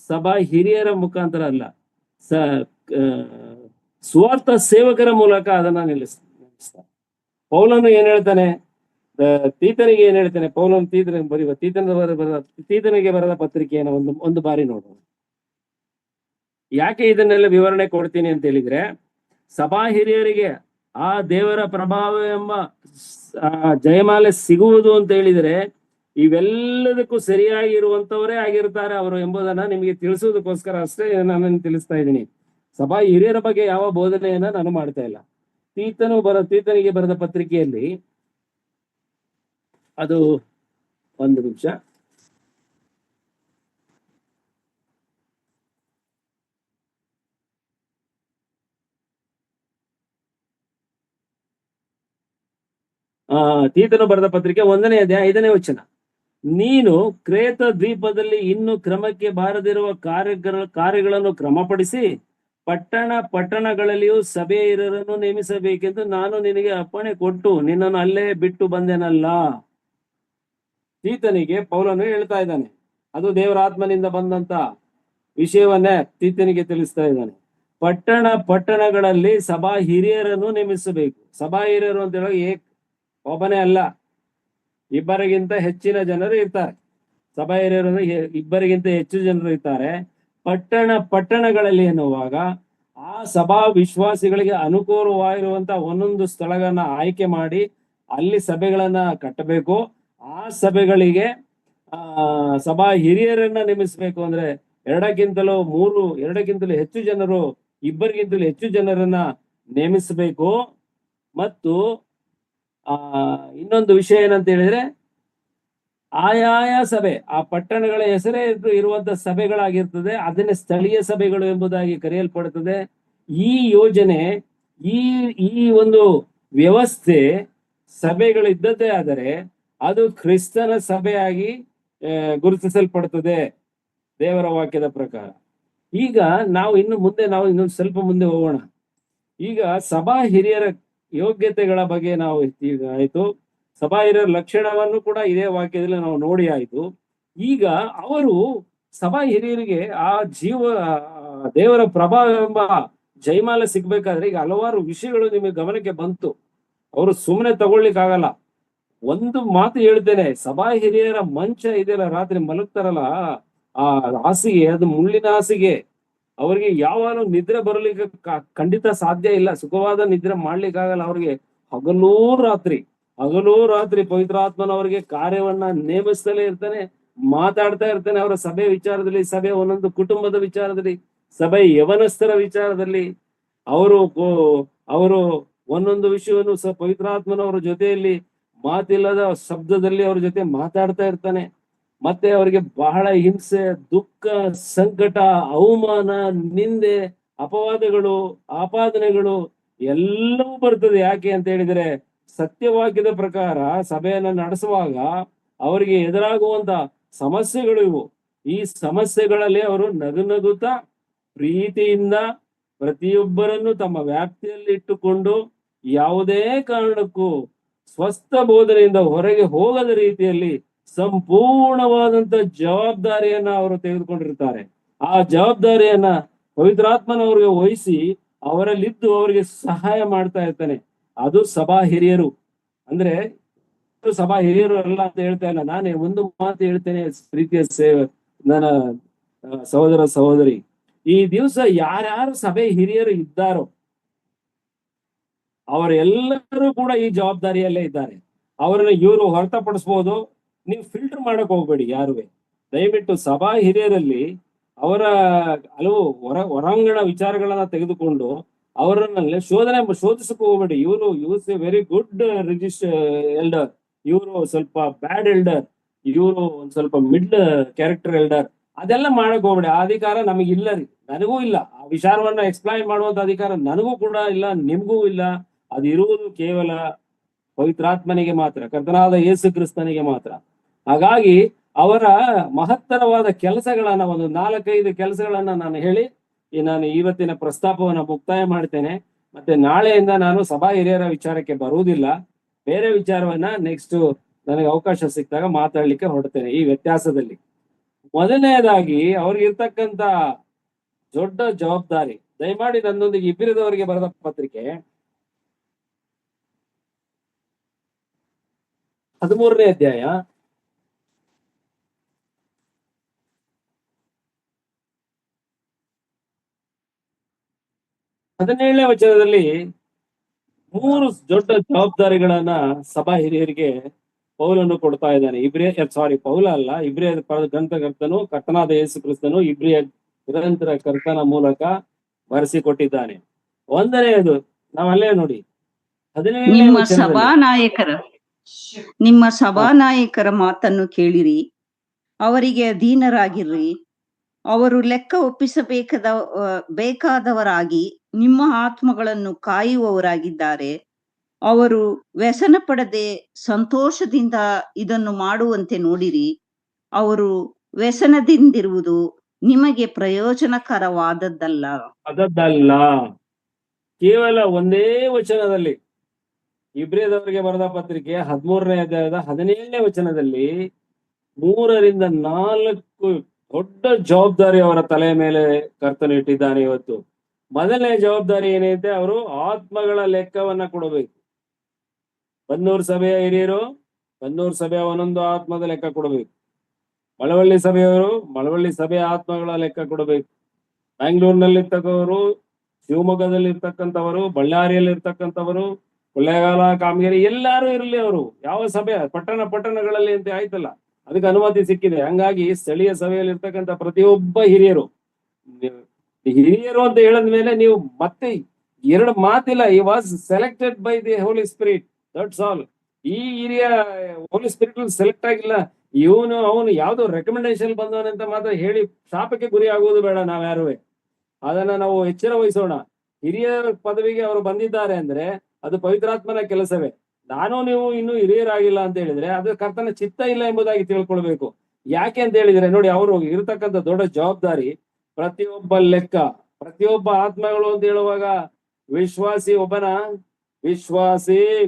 ಸಭಾ ಹಿರಿಯರ ಮುಖಾಂತರ ಅಲ್ಲ, ಸ್ವಾರ್ಥ ಸೇವಕರ ಮೂಲಕ ಅದನ್ನ ನಿಲ್ಲಿಸ್ತಾನೆ. ಪೌಲನು ಏನ್ ಹೇಳ್ತಾನೆ? ತೀತನಿಗೆ ಏನ್ ಹೇಳ್ತಾನೆ? ಪೌಲನು ತೀತನಿಗೆ ಬರೆದ ಪತ್ರಿಕೆಯನ್ನು ಒಂದು ಬಾರಿ ನೋಡೋಣ. ಯಾಕೆ ಇದನ್ನೆಲ್ಲ ವಿವರಣೆ ಕೊಡ್ತೀನಿ ಅಂತ ಹೇಳಿದ್ರೆ, ಸಭಾ ಹಿರಿಯರಿಗೆ ಆ ದೇವರ ಪ್ರಭಾವ ಎಂಬ ಜಯಮಾಲೆ ಸಿಗುವುದು ಅಂತ ಹೇಳಿದರೆ ಇವೆಲ್ಲದಕ್ಕೂ ಸರಿಯಾಗಿರುವಂತವರೇ ಆಗಿರ್ತಾರೆ ಅವರು ಎಂಬುದನ್ನ ನಿಮಗೆ ತಿಳಿಸುವುದಕ್ಕೋಸ್ಕರ ಅಷ್ಟೇ ನಾನು ತಿಳಿಸ್ತಾ ಇದ್ದೀನಿ. ಸಭಾ ಹಿರಿಯರ ಬಗ್ಗೆ ಯಾವ ಬೋಧನೆಯನ್ನ ನಾನು ಮಾಡ್ತಾ ಇಲ್ಲ. ತೀತನಿಗೆ ಬರೆದ ಪತ್ರಿಕೆಯಲ್ಲಿ ಅದು ಒಂದು ನಿಮಿಷ. ತೀತನು ಬರೆದ ಪತ್ರಿಕೆ 1ನೇ ಅಧ್ಯಾಯ 5ನೇ ವಚನ. ನೀನು ಕ್ರೇತ ದ್ವೀಪದಲ್ಲಿ ಇನ್ನು ಕ್ರಮಕ್ಕೆ ಬಾರದಿರುವ ಕಾರ್ಯಗಳನ್ನು ಕ್ರಮಪಡಿಸಿ ಪಟ್ಟಣಗಳಲ್ಲಿಯೂ ಸಭೆ ಹಿರಿಯರನ್ನು ನೇಮಿಸಬೇಕೆಂದು ನಾನು ನಿನಗೆ ಅಪ್ಪಣೆ ಕೊಟ್ಟು ನಿನ್ನನ್ನು ಅಲ್ಲೇ ಬಿಟ್ಟು ಬಂದೆನಲ್ಲ. ತೀತನಿಗೆ ಪೌಲನು ಹೇಳ್ತಾ ಇದ್ದಾನೆ. ಅದು ದೇವರ ಆತ್ಮನಿಂದ ಬಂದಂತ ವಿಷಯವನ್ನೇ ತೀತನಿಗೆ ತಿಳಿಸ್ತಾ ಇದ್ದಾನೆ. ಪಟ್ಟಣಗಳಲ್ಲಿ ಸಭಾ ಹಿರಿಯರನ್ನು ನೇಮಿಸಬೇಕು. ಸಭಾ ಹಿರಿಯರು ಅಂತ ಹೇಳೋ ಒಬ್ಬನೇ ಅಲ್ಲ, ಇಬ್ಬರಿಗಿಂತ ಹೆಚ್ಚಿನ ಜನರು ಇರ್ತಾರೆ. ಸಭಾ ಹಿರಿಯರು ಇಬ್ಬರಿಗಿಂತ ಹೆಚ್ಚು ಜನರು ಇರ್ತಾರೆ. ಪಟ್ಟಣಗಳಲ್ಲಿ ಎನ್ನುವಾಗ ಆ ಸಭಾ ವಿಶ್ವಾಸಿಗಳಿಗೆ ಅನುಕೂಲವಾಗಿರುವಂತ ಒಂದೊಂದು ಸ್ಥಳಗಳನ್ನ ಆಯ್ಕೆ ಮಾಡಿ ಅಲ್ಲಿ ಸಭೆಗಳನ್ನ ಕಟ್ಟಬೇಕು. ಆ ಸಭೆಗಳಿಗೆ ಸಭಾ ಹಿರಿಯರನ್ನ ನೇಮಿಸಬೇಕು. ಅಂದ್ರೆ ಎರಡಕ್ಕಿಂತಲೂ ಹೆಚ್ಚು ಜನರು, ಇಬ್ಬರಿಗಿಂತಲೂ ಹೆಚ್ಚು ಜನರನ್ನ ನೇಮಿಸಬೇಕು. ಮತ್ತು ಇನ್ನೊಂದು ವಿಷಯ ಏನಂತ ಹೇಳಿದ್ರೆ, ಆಯಾಯ ಸಭೆ, ಆ ಪಟ್ಟಣಗಳ ಹೆಸರೇ ಇರುವಂತ ಸಭೆಗಳಾಗಿರ್ತದೆ, ಅದನ್ನೇ ಸ್ಥಳೀಯ ಸಭೆಗಳು ಎಂಬುದಾಗಿ ಕರೆಯಲ್ಪಡುತ್ತದೆ. ಈ ಯೋಜನೆ, ಈ ಒಂದು ವ್ಯವಸ್ಥೆ ಸಭೆಗಳು ಇದ್ದದ್ದೇ ಆದರೆ ಅದು ಕ್ರಿಸ್ತನ ಸಭೆಯಾಗಿ ಗುರುತಿಸಲ್ಪಡುತ್ತದೆ ದೇವರ ವಾಕ್ಯದ ಪ್ರಕಾರ. ಈಗ ನಾವು ಇನ್ನೊಂದು ಸ್ವಲ್ಪ ಮುಂದೆ ಹೋಗೋಣ. ಈಗ ಸಭಾ ಹಿರಿಯರ ಯೋಗ್ಯತೆಗಳ ಬಗ್ಗೆ ನಾವು ಆಯ್ತು, ಸಭಾ ಹಿರಿಯರ ಲಕ್ಷಣವನ್ನು ಕೂಡ ಇದೇ ವಾಕ್ಯದಲ್ಲಿ ನಾವು ನೋಡಿ ಆಯ್ತು. ಈಗ ಅವರು ಸಭಾ ಹಿರಿಯರಿಗೆ ಆ ದೇವರ ಪ್ರಭಾವ ಎಂಬ ಜಯಮಾಲೆ ಸಿಗ್ಬೇಕಾದ್ರೆ ಈಗ ಹಲವಾರು ವಿಷಯಗಳು ನಿಮಗೆ ಗಮನಕ್ಕೆ ಬಂತು. ಅವರು ಸುಮ್ಮನೆ ತಗೊಳ್ಲಿಕ್ಕಾಗಲ್ಲ. ಒಂದು ಮಾತು ಹೇಳ್ತೇನೆ, ಸಭಾ ಹಿರಿಯರ ಮಂಚ ಇದೆಯಲ್ಲ, ರಾತ್ರಿ ಮಲಗ್ತಾರಲ್ಲ ಆ ಹಾಸಿಗೆ, ಅದು ಮುಳ್ಳಿನ ಹಾಸಿಗೆ. ಅವ್ರಿಗೆ ಯಾವಾಗಲೂ ನಿದ್ರೆ ಬರಲಿಕ್ಕೆ ಖಂಡಿತ ಸಾಧ್ಯ ಇಲ್ಲ. ಸುಖವಾದ ನಿದ್ರೆ ಮಾಡ್ಲಿಕ್ಕಾಗಲ್ಲ ಅವ್ರಿಗೆ. ಹಗಲೂ ರಾತ್ರಿ ಪವಿತ್ರಾತ್ಮನವರಿಗೆ ಕಾರ್ಯವನ್ನ ನೇಮಿಸ್ತಲೇ ಇರ್ತಾನೆ, ಮಾತಾಡ್ತಾ ಇರ್ತಾನೆ. ಅವರ ಸಭೆ ವಿಚಾರದಲ್ಲಿ, ಸಭೆ ಒಂದೊಂದು ಕುಟುಂಬದ ವಿಚಾರದಲ್ಲಿ, ಸಭೆ ಯವನಸ್ಥರ ವಿಚಾರದಲ್ಲಿ ಅವರು ಒಂದೊಂದು ವಿಷಯವನ್ನು ಪವಿತ್ರಾತ್ಮನವರ ಜೊತೆಯಲ್ಲಿ ಮಾತಿಲ್ಲದ ಶಬ್ದದಲ್ಲಿ ಅವ್ರ ಜೊತೆ ಮಾತಾಡ್ತಾ ಇರ್ತಾನೆ. ಮತ್ತೆ ಅವರಿಗೆ ಬಹಳ ಹಿಂಸೆ, ದುಃಖ, ಸಂಕಟ, ಅವಮಾನ, ನಿಂದೆ, ಅಪವಾದಗಳು, ಆಪಾದನೆಗಳು ಎಲ್ಲವೂ ಬರ್ತದೆ. ಯಾಕೆ ಅಂತ ಹೇಳಿದ್ರೆ, ಸತ್ಯವಾಕ್ಯದ ಪ್ರಕಾರ ಸಭೆಯನ್ನ ನಡೆಸುವಾಗ ಅವರಿಗೆ ಎದುರಾಗುವಂತ ಸಮಸ್ಯೆಗಳು ಇವು. ಈ ಸಮಸ್ಯೆಗಳಲ್ಲಿ ಅವರು ನಗುತ್ತಾ ಪ್ರೀತಿಯಿಂದ ಪ್ರತಿಯೊಬ್ಬರನ್ನು ತಮ್ಮ ವ್ಯಾಪ್ತಿಯಲ್ಲಿ ಇಟ್ಟುಕೊಂಡು ಯಾವುದೇ ಕಾರಣಕ್ಕೂ ಸ್ವಸ್ಥ ಬೋಧನೆಯಿಂದ ಹೊರಗೆ ಹೋಗದ ರೀತಿಯಲ್ಲಿ ಸಂಪೂರ್ಣವಾದಂತ ಜವಾಬ್ದಾರಿಯನ್ನ ಅವರು ತೆಗೆದುಕೊಂಡಿರ್ತಾರೆ. ಆ ಜವಾಬ್ದಾರಿಯನ್ನ ಪವಿತ್ರಾತ್ಮನವರಿಗೆ ವಹಿಸಿ ಅವರಲ್ಲಿದ್ದು ಅವರಿಗೆ ಸಹಾಯ ಮಾಡ್ತಾ ಇರ್ತಾನೆ. ಅದು ಸಭಾ ಹಿರಿಯರು. ಅಂದ್ರೆ ಸಭಾ ಹಿರಿಯರು ಅಲ್ಲ ಅಂತ ಹೇಳ್ತಾ ಇಲ್ಲ. ನಾನೇ ಒಂದು ಮಾತು ಹೇಳ್ತೇನೆ, ಪ್ರೀತಿಯ ನನ್ನ ಸಹೋದರ ಸಹೋದರಿ, ಈ ದಿವಸ ಯಾರ್ಯಾರು ಸಭೆ ಹಿರಿಯರು ಇದ್ದಾರೋ ಅವರೆಲ್ಲರೂ ಕೂಡ ಈ ಜವಾಬ್ದಾರಿಯಲ್ಲೇ ಇದ್ದಾರೆ. ಅವರನ್ನ ಇವರು ಹೊರತುಪಡಿಸಬಹುದು. ನೀವು ಫಿಲ್ಟರ್ ಮಾಡಕ್ ಹೋಗ್ಬೇಡಿ ಯಾರುವೆ. ದಯವಿಟ್ಟು ಸಭಾ ಹಿರಿಯರಲ್ಲಿ ಅವರ ಹಲವು ಹೊರಾಂಗಣ ವಿಚಾರಗಳನ್ನ ತೆಗೆದುಕೊಂಡು ಅವರನ್ನಲ್ಲಿ ಶೋಧಿಸಕ್ ಹೋಗ್ಬೇಡಿ. ಇವರು ವೆರಿ ಗುಡ್ ಎಲ್ಡರ್, ಇವರು ಸ್ವಲ್ಪ ಬ್ಯಾಡ್ ಎಲ್ಡರ್, ಇವರು ಒಂದ್ ಸ್ವಲ್ಪ ಮಿಡ್ಲ್ ಕ್ಯಾರೆಕ್ಟರ್ ಎಲ್ಡರ್, ಅದೆಲ್ಲ ಮಾಡಕ್ ಹೋಗ್ಬೇಡಿ. ಆ ಅಧಿಕಾರ ನಮಗಿಲ್ಲ ರೀ, ನನಗೂ ಇಲ್ಲ. ಆ ವಿಚಾರವನ್ನ ಎಕ್ಸ್ಪ್ಲೈನ್ ಮಾಡುವಂತ ಅಧಿಕಾರ ನನಗೂ ಕೂಡ ಇಲ್ಲ, ನಿಮ್ಗೂ ಇಲ್ಲ. ಅದು ಇರುವುದು ಕೇವಲ ಪವಿತ್ರಾತ್ಮನಿಗೆ ಮಾತ್ರ, ಕರ್ತನಾದ ಯೇಸು ಕ್ರಿಸ್ತನಿಗೆ ಮಾತ್ರ. ಹಾಗಾಗಿ ಅವರ ಮಹತ್ತರವಾದ ಕೆಲಸಗಳನ್ನ, ಒಂದು 4-5 ಕೆಲಸಗಳನ್ನ ನಾನು ಹೇಳಿ ನಾನು ಇವತ್ತಿನ ಪ್ರಸ್ತಾಪವನ್ನ ಮುಕ್ತಾಯ ಮಾಡ್ತೇನೆ. ಮತ್ತೆ ನಾಳೆಯಿಂದ ನಾನು ಸಭಾ ಹಿರಿಯರ ವಿಚಾರಕ್ಕೆ ಬರುವುದಿಲ್ಲ. ಬೇರೆ ವಿಚಾರವನ್ನ ನೆಕ್ಸ್ಟ್ ನನಗೆ ಅವಕಾಶ ಸಿಕ್ಕಾಗ ಮಾತಾಡ್ಲಿಕ್ಕೆ ಹೊರಡ್ತೇನೆ. ಈ ವ್ಯತ್ಯಾಸದಲ್ಲಿ ಮೊದಲನೇದಾಗಿ ಅವ್ರಿಗಿರ್ತಕ್ಕಂತ ದೊಡ್ಡ ಜವಾಬ್ದಾರಿ, ದಯಮಾಡಿ ನನ್ನೊಂದಿಗೆ ಇಬ್ಬಿರದವರಿಗೆ ಬರೆದ ಪತ್ರಿಕೆ 13ನೇ ಅಧ್ಯಾಯ 17ನೇ ವಚನದಲ್ಲಿ ಮೂರು ದೊಡ್ಡ ಜವಾಬ್ದಾರಿಗಳನ್ನ ಸಭಾ ಹಿರಿಯರಿಗೆ ಪೌಲನು ಕೊಡ್ತಾ ಇದ್ದಾನೆ. ಪೌಲ ಅಲ್ಲ, ಇಬ್ರಿಯ ಗ್ರಂಥಕರ್ತನು ಕರ್ತನಾದ ಯೇಸು ಕ್ರಿಸ್ತನು ಇಬ್ರಿಯ ನಿರಂತರ ಕರ್ತನ ಮೂಲಕ ಬರೆಸಿಕೊಟ್ಟಿದ್ದಾನೆ. ಒಂದನೆಯದು ನಾವಲ್ಲೇ ನೋಡಿ 17ನೇ ನಿಮ್ಮ ವಚನದಲ್ಲಿ ಸಭಾನಾಯಕರ ಮಾತನ್ನು ಕೇಳಿರಿ, ಅವರಿಗೆ ಅಧೀನರಾಗಿರ್ರಿ. ಅವರು ಲೆಕ್ಕ ಬೇಕಾದವರಾಗಿ ನಿಮ್ಮ ಆತ್ಮಗಳನ್ನು ಕಾಯುವವರಾಗಿದ್ದಾರೆ. ಅವರು ವ್ಯಸನ ಪಡದೆ ಸಂತೋಷದಿಂದ ಇದನ್ನು ಮಾಡುವಂತೆ ನೋಡಿರಿ. ಅವರು ವ್ಯಸನದಿಂದಿರುವುದು ನಿಮಗೆ ಪ್ರಯೋಜನಕರವಾದದ್ದಲ್ಲ. ಕೇವಲ ಒಂದೇ ವಚನದಲ್ಲಿ ಇಬ್ರಿಯದವರಿಗೆ ಬರೆದ ಪತ್ರಿಕೆ 13ನೇ ಅಧ್ಯಾಯದ 17ನೇ ವಚನದಲ್ಲಿ 3ರಿಂದ 4 ದೊಡ್ಡ ಜವಾಬ್ದಾರಿ ಅವರ ತಲೆಯ ಮೇಲೆ ಕರ್ತನು ಇಟ್ಟಿದ್ದಾನೆ. ಇವತ್ತು ಮೊದಲನೇ ಜವಾಬ್ದಾರಿ ಏನೈತೆ, ಅವರು ಆತ್ಮಗಳ ಲೆಕ್ಕವನ್ನ ಕೊಡಬೇಕು. ಬನ್ನೂರು ಸಭೆಯ ಹಿರಿಯರು ಬನ್ನೂರು ಸಭೆಯ ಒಂದೊಂದು ಆತ್ಮದ ಲೆಕ್ಕ ಕೊಡಬೇಕು. ಮಳವಳ್ಳಿ ಸಭೆಯವರು ಮಳವಳ್ಳಿ ಸಭೆಯ ಆತ್ಮಗಳ ಲೆಕ್ಕ ಕೊಡಬೇಕು. ಬ್ಯಾಂಗ್ಳೂರ್ನಲ್ಲಿರ್ತಕ್ಕವರು, ಶಿವಮೊಗ್ಗದಲ್ಲಿ ಇರ್ತಕ್ಕಂಥವರು, ಬಳ್ಳಾರಿಯಲ್ಲಿ ಇರ್ತಕ್ಕಂಥವರು, ಕೊಳ್ಳೇಗಾಲ, ಕಾಮಗಿರಿ ಎಲ್ಲಾರು ಇರಲಿ. ಅವರು ಯಾವ ಸಭೆ ಪಟ್ಟಣಗಳಲ್ಲಿ ಅಂತ ಆಯ್ತಲ್ಲ, ಅದಕ್ಕೆ ಅನುಮತಿ ಸಿಕ್ಕಿದೆ. ಹಂಗಾಗಿ ಸ್ಥಳೀಯ ಸಭೆಯಲ್ಲಿ ಇರ್ತಕ್ಕಂಥ ಪ್ರತಿಯೊಬ್ಬ ಹಿರಿಯರು ಅಂತ ಹೇಳಿದ ಮೇಲೆ ನೀವು ಮತ್ತೆ ಎರಡು ಮಾತಿಲ್ಲ. ಈ was selected by the Holy Spirit, that's all. ಈ ಹಿರಿಯ ಹೋಲಿ ಸ್ಪಿರಿಟ್ ಸೆಲೆಕ್ಟ್ ಆಗಿಲ್ಲ. ಅವನು ಯಾವ್ದೋ ರೆಕಮೆಂಡೇಶನ್ ಬಂದವನಂತ ಮಾತ್ರ ಹೇಳಿ ಶಾಪಕ್ಕೆ ಗುರಿ ಆಗುವುದು ಬೇಡ. ನಾವ್ಯಾರು ಅದನ್ನ ನಾವು ಎಚ್ಚರ ವಹಿಸೋಣ. ಹಿರಿಯ ಪದವಿಗೆ ಅವರು ಬಂದಿದ್ದಾರೆ ಅಂದ್ರೆ ಅದು ಪವಿತ್ರಾತ್ಮನ ಕೆಲಸವೇ. ನೀವು ಇನ್ನೂ ಹಿರಿಯರಾಗಿಲ್ಲ ಅಂತ ಹೇಳಿದ್ರೆ ಅದು ಕರ್ತನ ಚಿತ್ತ ಇಲ್ಲ ಎಂಬುದಾಗಿ ತಿಳ್ಕೊಳ್ಬೇಕು. ಯಾಕೆ ಅಂತ ಹೇಳಿದ್ರೆ ನೋಡಿ, ಅವರು ಇರತಕ್ಕಂಥ ದೊಡ್ಡ ಜವಾಬ್ದಾರಿ ಪ್ರತಿಯೊಬ್ಬ ಲೆಕ್ಕ, ಪ್ರತಿಯೊಬ್ಬ ಆತ್ಮಗಳು ಅಂತ ಹೇಳುವಾಗ ವಿಶ್ವಾಸಿ ಒಬ್ಬನ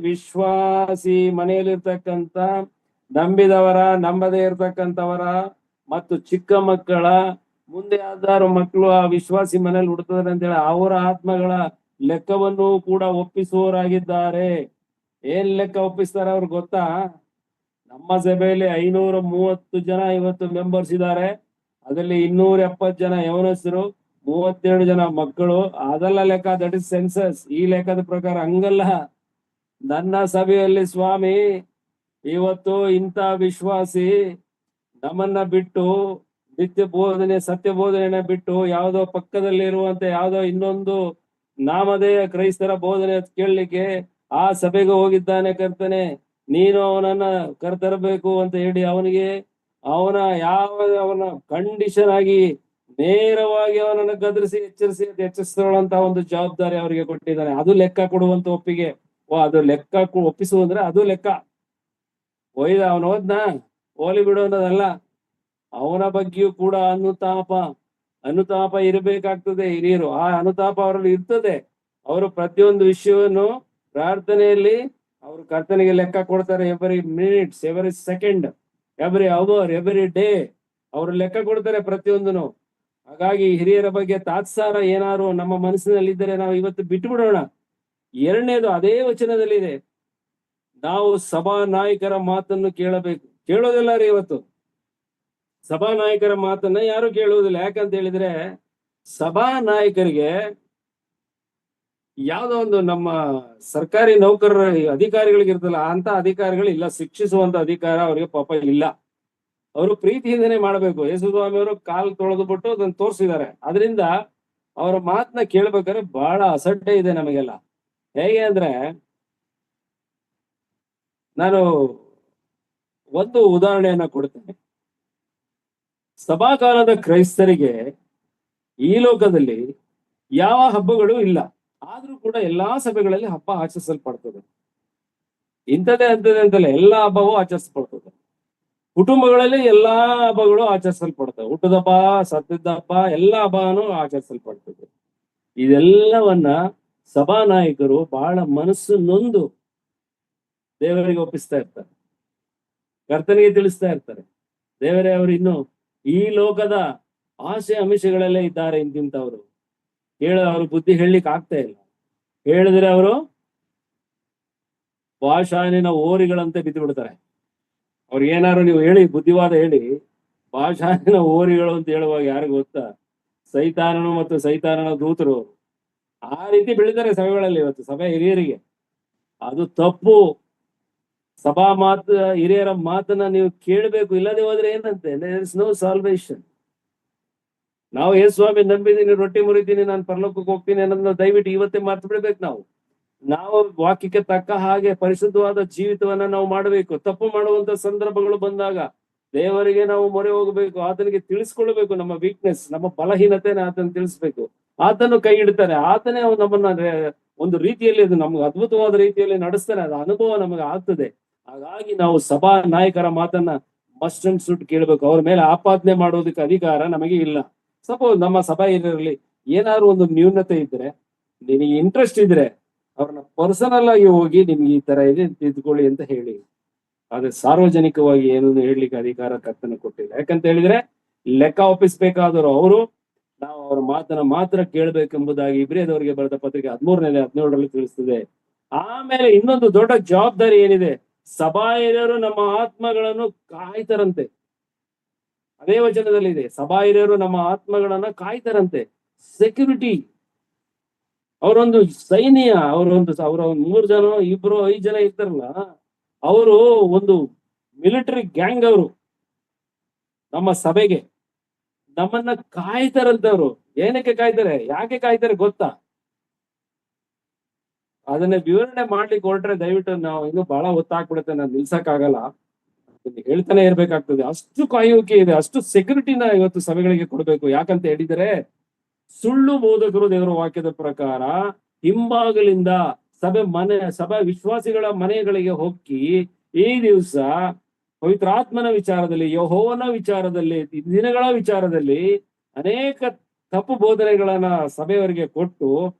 ವಿಶ್ವಾಸಿ ಮನೆಯಲ್ಲಿರ್ತಕ್ಕಂಥ ನಂಬಿದವರ, ನಂಬದೇ ಇರ್ತಕ್ಕಂಥವರ ಮತ್ತು ಚಿಕ್ಕ ಮಕ್ಕಳ, ಮುಂದೆ ಯಾವ್ದಾರು ಮಕ್ಕಳು ಆ ವಿಶ್ವಾಸಿ ಮನೇಲಿ ಹುಡ್ತಾರೆ ಅಂತೇಳಿ ಅವರ ಆತ್ಮಗಳ ಲೆಕ್ಕವನ್ನು ಕೂಡ ಒಪ್ಪಿಸುವವರಾಗಿದ್ದಾರೆ. ಏನ್ ಲೆಕ್ಕ ಒಪ್ಪಿಸ್ತಾರೆ ಅವ್ರು ಗೊತ್ತಾ? ನಮ್ಮ ಸಭೆಯಲ್ಲಿ 530 ಜನ ಇವತ್ತು ಮೆಂಬರ್ಸ್ ಇದ್ದಾರೆ. ಅದರಲ್ಲಿ 270 ಜನ ಯವನಸ್ಥರು, 37 ಜನ ಮಕ್ಕಳು. ಅದೆಲ್ಲ ಲೆಕ್ಕ, ದಟ್ ಇಸ್ ಸೆನ್ಸಸ್. ಈ ಲೆಕ್ಕದ ಪ್ರಕಾರ ಹಂಗಲ್ಲ. ನನ್ನ ಸಭೆಯಲ್ಲಿ ಸ್ವಾಮಿ ಇವತ್ತು ಇಂಥ ವಿಶ್ವಾಸಿ ನಮ್ಮನ್ನ ಬಿಟ್ಟು, ನಿತ್ಯ ಬೋಧನೆ, ಸತ್ಯ ಬೋಧನೆಯನ್ನ ಬಿಟ್ಟು ಯಾವುದೋ ಪಕ್ಕದಲ್ಲಿ ಇರುವಂತೆ ಯಾವುದೋ ಇನ್ನೊಂದು ನಾಮಧೇಯ ಕ್ರೈಸ್ತರ ಬೋಧನೆ ಕೇಳಲಿಕ್ಕೆ ಆ ಸಭೆಗೆ ಹೋಗಿದ್ದಾನೆ. ಕರ್ತನೆ, ನೀನು ಅವನನ್ನ ಕರ್ತರಬೇಕು ಅಂತ ಹೇಳಿ ಅವನ ಕಂಡೀಷನ್ ಆಗಿ ನೇರವಾಗಿ ಅವನನ್ನು ಗದರಿಸಿ ಎಚ್ಚರಿಸುವಂತ ಒಂದು ಜವಾಬ್ದಾರಿ ಅವರಿಗೆ ಕೊಟ್ಟಿದ್ದಾನೆ. ಅದು ಲೆಕ್ಕ ಕೊಡುವಂತ ಒಪ್ಪಿಗೆ. ಅದು ಲೆಕ್ಕ ಒಪ್ಪಿಸುವಂದ್ರೆ ಅದು ಲೆಕ್ಕ. ಅವನು ಹೋದ್ನ ಹೋಲಿ ಬಿಡು ಅನ್ನೋದಲ್ಲ. ಅವನ ಬಗ್ಗೆಯೂ ಕೂಡ ಅನುತಾಪ ಇರಬೇಕಾಗ್ತದೆ. ಹಿರಿಯರು ಆ ಅನುತಾಪ ಅವರಲ್ಲಿ ಇರ್ತದೆ. ಅವರು ಪ್ರತಿಯೊಂದು ವಿಷಯವನ್ನು ಪ್ರಾರ್ಥನೆಯಲ್ಲಿ ಅವರು ಕರ್ತನಿಗೆ ಲೆಕ್ಕ ಕೊಡ್ತಾರೆ. Every minutes, every second, every hour, every day ಅವರು ಲೆಕ್ಕ ಕೊಡ್ತಾರೆ ಪ್ರತಿಯೊಂದನು. ಹಾಗಾಗಿ ಹಿರಿಯರ ಬಗ್ಗೆ ತಾತ್ಸಾರ ಏನಾರು ನಮ್ಮ ಮನಸ್ಸಿನಲ್ಲಿ ಇದ್ದರೆ ನಾವು ಇವತ್ತು ಬಿಟ್ಟು ಬಿಡೋಣ. ಎರಡನೇದು ಅದೇ ವಚನದಲ್ಲಿದೆ, ನಾವು ಸಭಾ ನಾಯಕರ ಮಾತನ್ನು ಕೇಳಬೇಕು. ಕೇಳೋದಿಲ್ಲ ರೀ ಇವತ್ತು. ಸಭಾ ನಾಯಕರ ಮಾತನ್ನ ಯಾರು ಕೇಳುವುದಿಲ್ಲ. ಯಾಕಂತ ಹೇಳಿದ್ರೆ ಸಭಾ ನಾಯಕರಿಗೆ ಯಾವ್ದೋ ಒಂದು ನಮ್ಮ ಸರ್ಕಾರಿ ನೌಕರರ ಅಧಿಕಾರಿಗಳಿಗೆ ಇರ್ತಲ್ಲ, ಅಂತ ಅಧಿಕಾರಿಗಳು ಇಲ್ಲ. ಶಿಕ್ಷಿಸುವಂತ ಅಧಿಕಾರ ಅವರಿಗೆ ಪಾಪ ಇಲ್ಲ. ಅವರು ಪ್ರೀತಿಯಿಂದನೇ ಮಾಡಬೇಕು. ಯೇಸುಸ್ವಾಮಿ ಅವರು ಕಾಲು ತೊಳೆದು ಬಿಟ್ಟು ಅದನ್ನ ತೋರಿಸಿದ್ದಾರೆ. ಅದರಿಂದ ಅವರ ಮಾತನ್ನ ಕೇಳ್ಬೇಕಾದ್ರೆ ಬಹಳ ಅಸಡ್ಡೆ ಇದೆ ನಮಗೆಲ್ಲ. ಹೇಗೆ ಅಂದ್ರೆ, ನಾನು ಒಂದು ಉದಾಹರಣೆಯನ್ನ ಕೊಡ್ತೇನೆ. ಸಭಾಕಾಲದ ಕ್ರೈಸ್ತರಿಗೆ ಈ ಲೋಕದಲ್ಲಿ ಯಾವ ಹಬ್ಬಗಳು ಇಲ್ಲ, ಆದ್ರೂ ಕೂಡ ಎಲ್ಲಾ ಸಭೆಗಳಲ್ಲಿ ಹಬ್ಬ ಆಚರಿಸಲ್ಪಡ್ತದೆ. ಇಂಥದ್ದೇ ಅಂತಲ್ಲ, ಎಲ್ಲಾ ಹಬ್ಬವೂ ಆಚರಿಸಲ್ಪಡ್ತದೆ. ಕುಟುಂಬಗಳಲ್ಲಿ ಎಲ್ಲಾ ಹಬ್ಬಗಳು ಆಚರಿಸಲ್ಪಡ್ತವೆ. ಹುಟ್ಟದ ಹಬ್ಬ, ಸತ್ತಿದ್ದ ಹಬ್ಬ, ಎಲ್ಲಾ ಹಬ್ಬನೂ ಆಚರಿಸಲ್ಪಡ್ತದೆ. ಇದೆಲ್ಲವನ್ನ ಸಭಾ ನಾಯಕರು ಬಹಳ ಮನಸ್ಸು ನೊಂದು ದೇವರಿಗೆ ಒಪ್ಪಿಸ್ತಾ ಇರ್ತಾರೆ, ಕರ್ತನಿಗೆ ತಿಳಿಸ್ತಾ ಇರ್ತಾರೆ. ದೇವರೇ, ಅವರು ಇನ್ನು ಈ ಲೋಕದ ಆಸೆ ಆಮಿಷಗಳಲ್ಲೇ ಇದ್ದಾರೆ. ಇಂತಿಂತವ್ರು ಅವ್ರ ಬುದ್ಧಿ ಹೇಳಲಿಕ್ಕೆ ಆಗ್ತಾ ಇಲ್ಲ. ಹೇಳಿದ್ರೆ ಅವರು ಭಾಷಾನಿನ ಓರಿಗಳಂತೆ ಬಿದ್ದು ಬಿಡ್ತಾರೆ. ಅವ್ರಿಗೆ ಏನಾದ್ರು ನೀವು ಹೇಳಿ, ಬುದ್ಧಿವಾದ ಹೇಳಿ, ಭಾಷಾನಿನ ಓರಿಗಳು ಅಂತ ಹೇಳುವಾಗ ಯಾರಿಗೂ ಗೊತ್ತಾ? ಸೈತಾನನು ಮತ್ತು ಸೈತಾನನ ದೂತರು ಆ ರೀತಿ ಬೆಳಿತಾರೆ ಸಭೆಗಳಲ್ಲಿ. ಇವತ್ತು ಸಭೆ ಹಿರಿಯರಿಗೆ ಅದು ತಪ್ಪು. ಸಭಾ ಮಾತು, ಹಿರಿಯರ ಮಾತನ್ನ ನೀವು ಕೇಳಬೇಕು, ಇಲ್ಲದೆ ಹೋದ್ರೆ ಏನಂತೆ, ದೇರ್ ಇಸ್ ನೋ ಸಾಲ್ವೇಶನ್. ನಾವು ಸ್ವಾಮಿ ನಂಬಿದೀನಿ, ರೊಟ್ಟಿ ಮುರಿತೀನಿ, ನಾನು ಪರಲೋಕಕ್ಕೆ ಹೋಗ್ತೀನಿ ಅನ್ನೋದನ್ನ ದಯವಿಟ್ಟು ಇವತ್ತೇ ಮರ್ತು ಬಿಡ್ಬೇಕು. ನಾವು ವಾಕ್ಯಕ್ಕೆ ತಕ್ಕ ಹಾಗೆ ಪರಿಶುದ್ಧವಾದ ಜೀವಿತವನ್ನ ನಾವು ಮಾಡಬೇಕು. ತಪ್ಪು ಮಾಡುವಂತ ಸಂದರ್ಭಗಳು ಬಂದಾಗ ದೇವರಿಗೆ ನಾವು ಮೊರೆ ಹೋಗಬೇಕು, ಆತನಿಗೆ ತಿಳಿಸ್ಕೊಳ್ಬೇಕು ನಮ್ಮ ವೀಕ್ನೆಸ್, ನಮ್ಮ ಬಲಹೀನತೆನ ಆತನ ತಿಳಿಸ್ಬೇಕು. ಆತನು ಕೈ ಹಿಡ್ತಾನೆ, ಆತನೇ ನಮ್ಮನ್ನ ಒಂದು ರೀತಿಯಲ್ಲಿ, ಅದು ನಮ್ಗೆ ಅದ್ಭುತವಾದ ರೀತಿಯಲ್ಲಿ ನಡೆಸ್ತಾನೆ. ಅದು ಅನುಭವ ನಮಗೆ ಆಗ್ತದೆ. ಹಾಗಾಗಿ ನಾವು ಸಭಾ ನಾಯಕರ ಮಾತನ್ನ ಮಸ್ಟ್ ಅಂಡ್ ಶುಡ್ ಕೇಳ್ಬೇಕು. ಅವ್ರ ಮೇಲೆ ಆಪಾದನೆ ಮಾಡೋದಕ್ಕೆ ಅಧಿಕಾರ ನಮಗೆ ಇಲ್ಲ. ಸಪೋಸ್ ನಮ್ಮ ಸಭಾ ಹಿರಿಯರಲ್ಲಿ ಏನಾದ್ರು ಒಂದು ನ್ಯೂನತೆ ಇದ್ರೆ, ನಿನಗೆ ಇಂಟ್ರೆಸ್ಟ್ ಇದ್ರೆ ಅವ್ರನ್ನ ಪರ್ಸನಲ್ ಆಗಿ ಹೋಗಿ ನಿಮ್ಗೆ ಈ ತರ ಇದೆ ತಿದ್ಕೊಳ್ಳಿ ಅಂತ ಹೇಳಿ. ಆದ್ರೆ ಸಾರ್ವಜನಿಕವಾಗಿ ಏನನ್ನು ಹೇಳಲಿಕ್ಕೆ ಅಧಿಕಾರ ಕರ್ತನ ಕೊಟ್ಟಿಲ್ಲ. ಯಾಕಂತ ಹೇಳಿದ್ರೆ ಲೆಕ್ಕ ಒಪ್ಪಿಸ್ಬೇಕಾದವರು ಅವರು, ನಾವು ಅವ್ರ ಮಾತನ್ನ ಮಾತ್ರ ಕೇಳ್ಬೇಕೆಂಬುದಾಗಿ ಇಬ್ರಿಯದವರಿಗೆ ಬರೆದ ಪತ್ರಿಕೆ 13:17 ತಿಳಿಸ್ತದೆ. ಆಮೇಲೆ ಇನ್ನೊಂದು ದೊಡ್ಡ ಜವಾಬ್ದಾರಿ ಏನಿದೆ, ಸಭಾ ಹಿರಿಯರು ನಮ್ಮ ಆತ್ಮಗಳನ್ನು ಕಾಯ್ತಾರಂತೆ. ಅದೇ ವಚನದಲ್ಲಿ ಇದೆ, ಸಭಾ ಹಿರಿಯರು ನಮ್ಮ ಆತ್ಮಗಳನ್ನ ಕಾಯ್ತಾರಂತೆ. ಸೆಕ್ಯೂರಿಟಿ, ಅವರೊಂದು ಸೈನ್ಯ, ಅವರ 3 ಜನ 2 5 ಜನ ಇರ್ತಾರಲ್ಲ, ಅವರು ಒಂದು ಮಿಲಿಟರಿ ಗ್ಯಾಂಗ್. ಅವರು ನಮ್ಮ ಸಭೆಗೆ ನಮ್ಮನ್ನ ಕಾಯ್ತಾರಂತವ್ರು. ಏನಕ್ಕೆ ಕಾಯ್ತಾರೆ, ಯಾಕೆ ಕಾಯ್ತಾರೆ ಗೊತ್ತಾ? ಅದನ್ನ ವಿವರಣೆ ಮಾಡ್ಲಿಕ್ಕೆ ಹೊರಟ್ರೆ ದಯವಿಟ್ಟು ನಾವು ಇನ್ನೂ ಬಹಳ ಹೊತ್ತಾಗ್ಬಿಡುತ್ತೆ, ನಾನು ನಿಲ್ಸಕ್ ಆಗಲ್ಲ, ಹೇಳ್ತಾನೆ ಇರ್ಬೇಕಾಗ್ತದೆ. ಅಷ್ಟು ಕಾಯುವಿಕೆ ಇದೆ, ಅಷ್ಟು ಸೆಕ್ಯೂರಿಟಿನ ಇವತ್ತು ಸಭೆಗಳಿಗೆ ಕೊಡ್ಬೇಕು. ಯಾಕಂತ ಹೇಳಿದರೆ, ಸುಳ್ಳು ಬೋಧಕರು ದೇವರ ವಾಕ್ಯದ ಪ್ರಕಾರ ಹಿಂಭಾಗಲಿಂದ ಸಭೆ ವಿಶ್ವಾಸಿಗಳ ಮನೆಗಳಿಗೆ ಹೋಗಿ ಈ ದಿವಸ ಪವಿತ್ರಾತ್ಮನ ವಿಚಾರದಲ್ಲಿ, ಯೆಹೋವನ ವಿಚಾರದಲ್ಲಿ, ದಿನಗಳ ವಿಚಾರದಲ್ಲಿ ಅನೇಕ ತಪ್ಪು ಬೋಧನೆಗಳನ್ನ ಸಭೆಯವರಿಗೆ ಕೊಟ್ಟು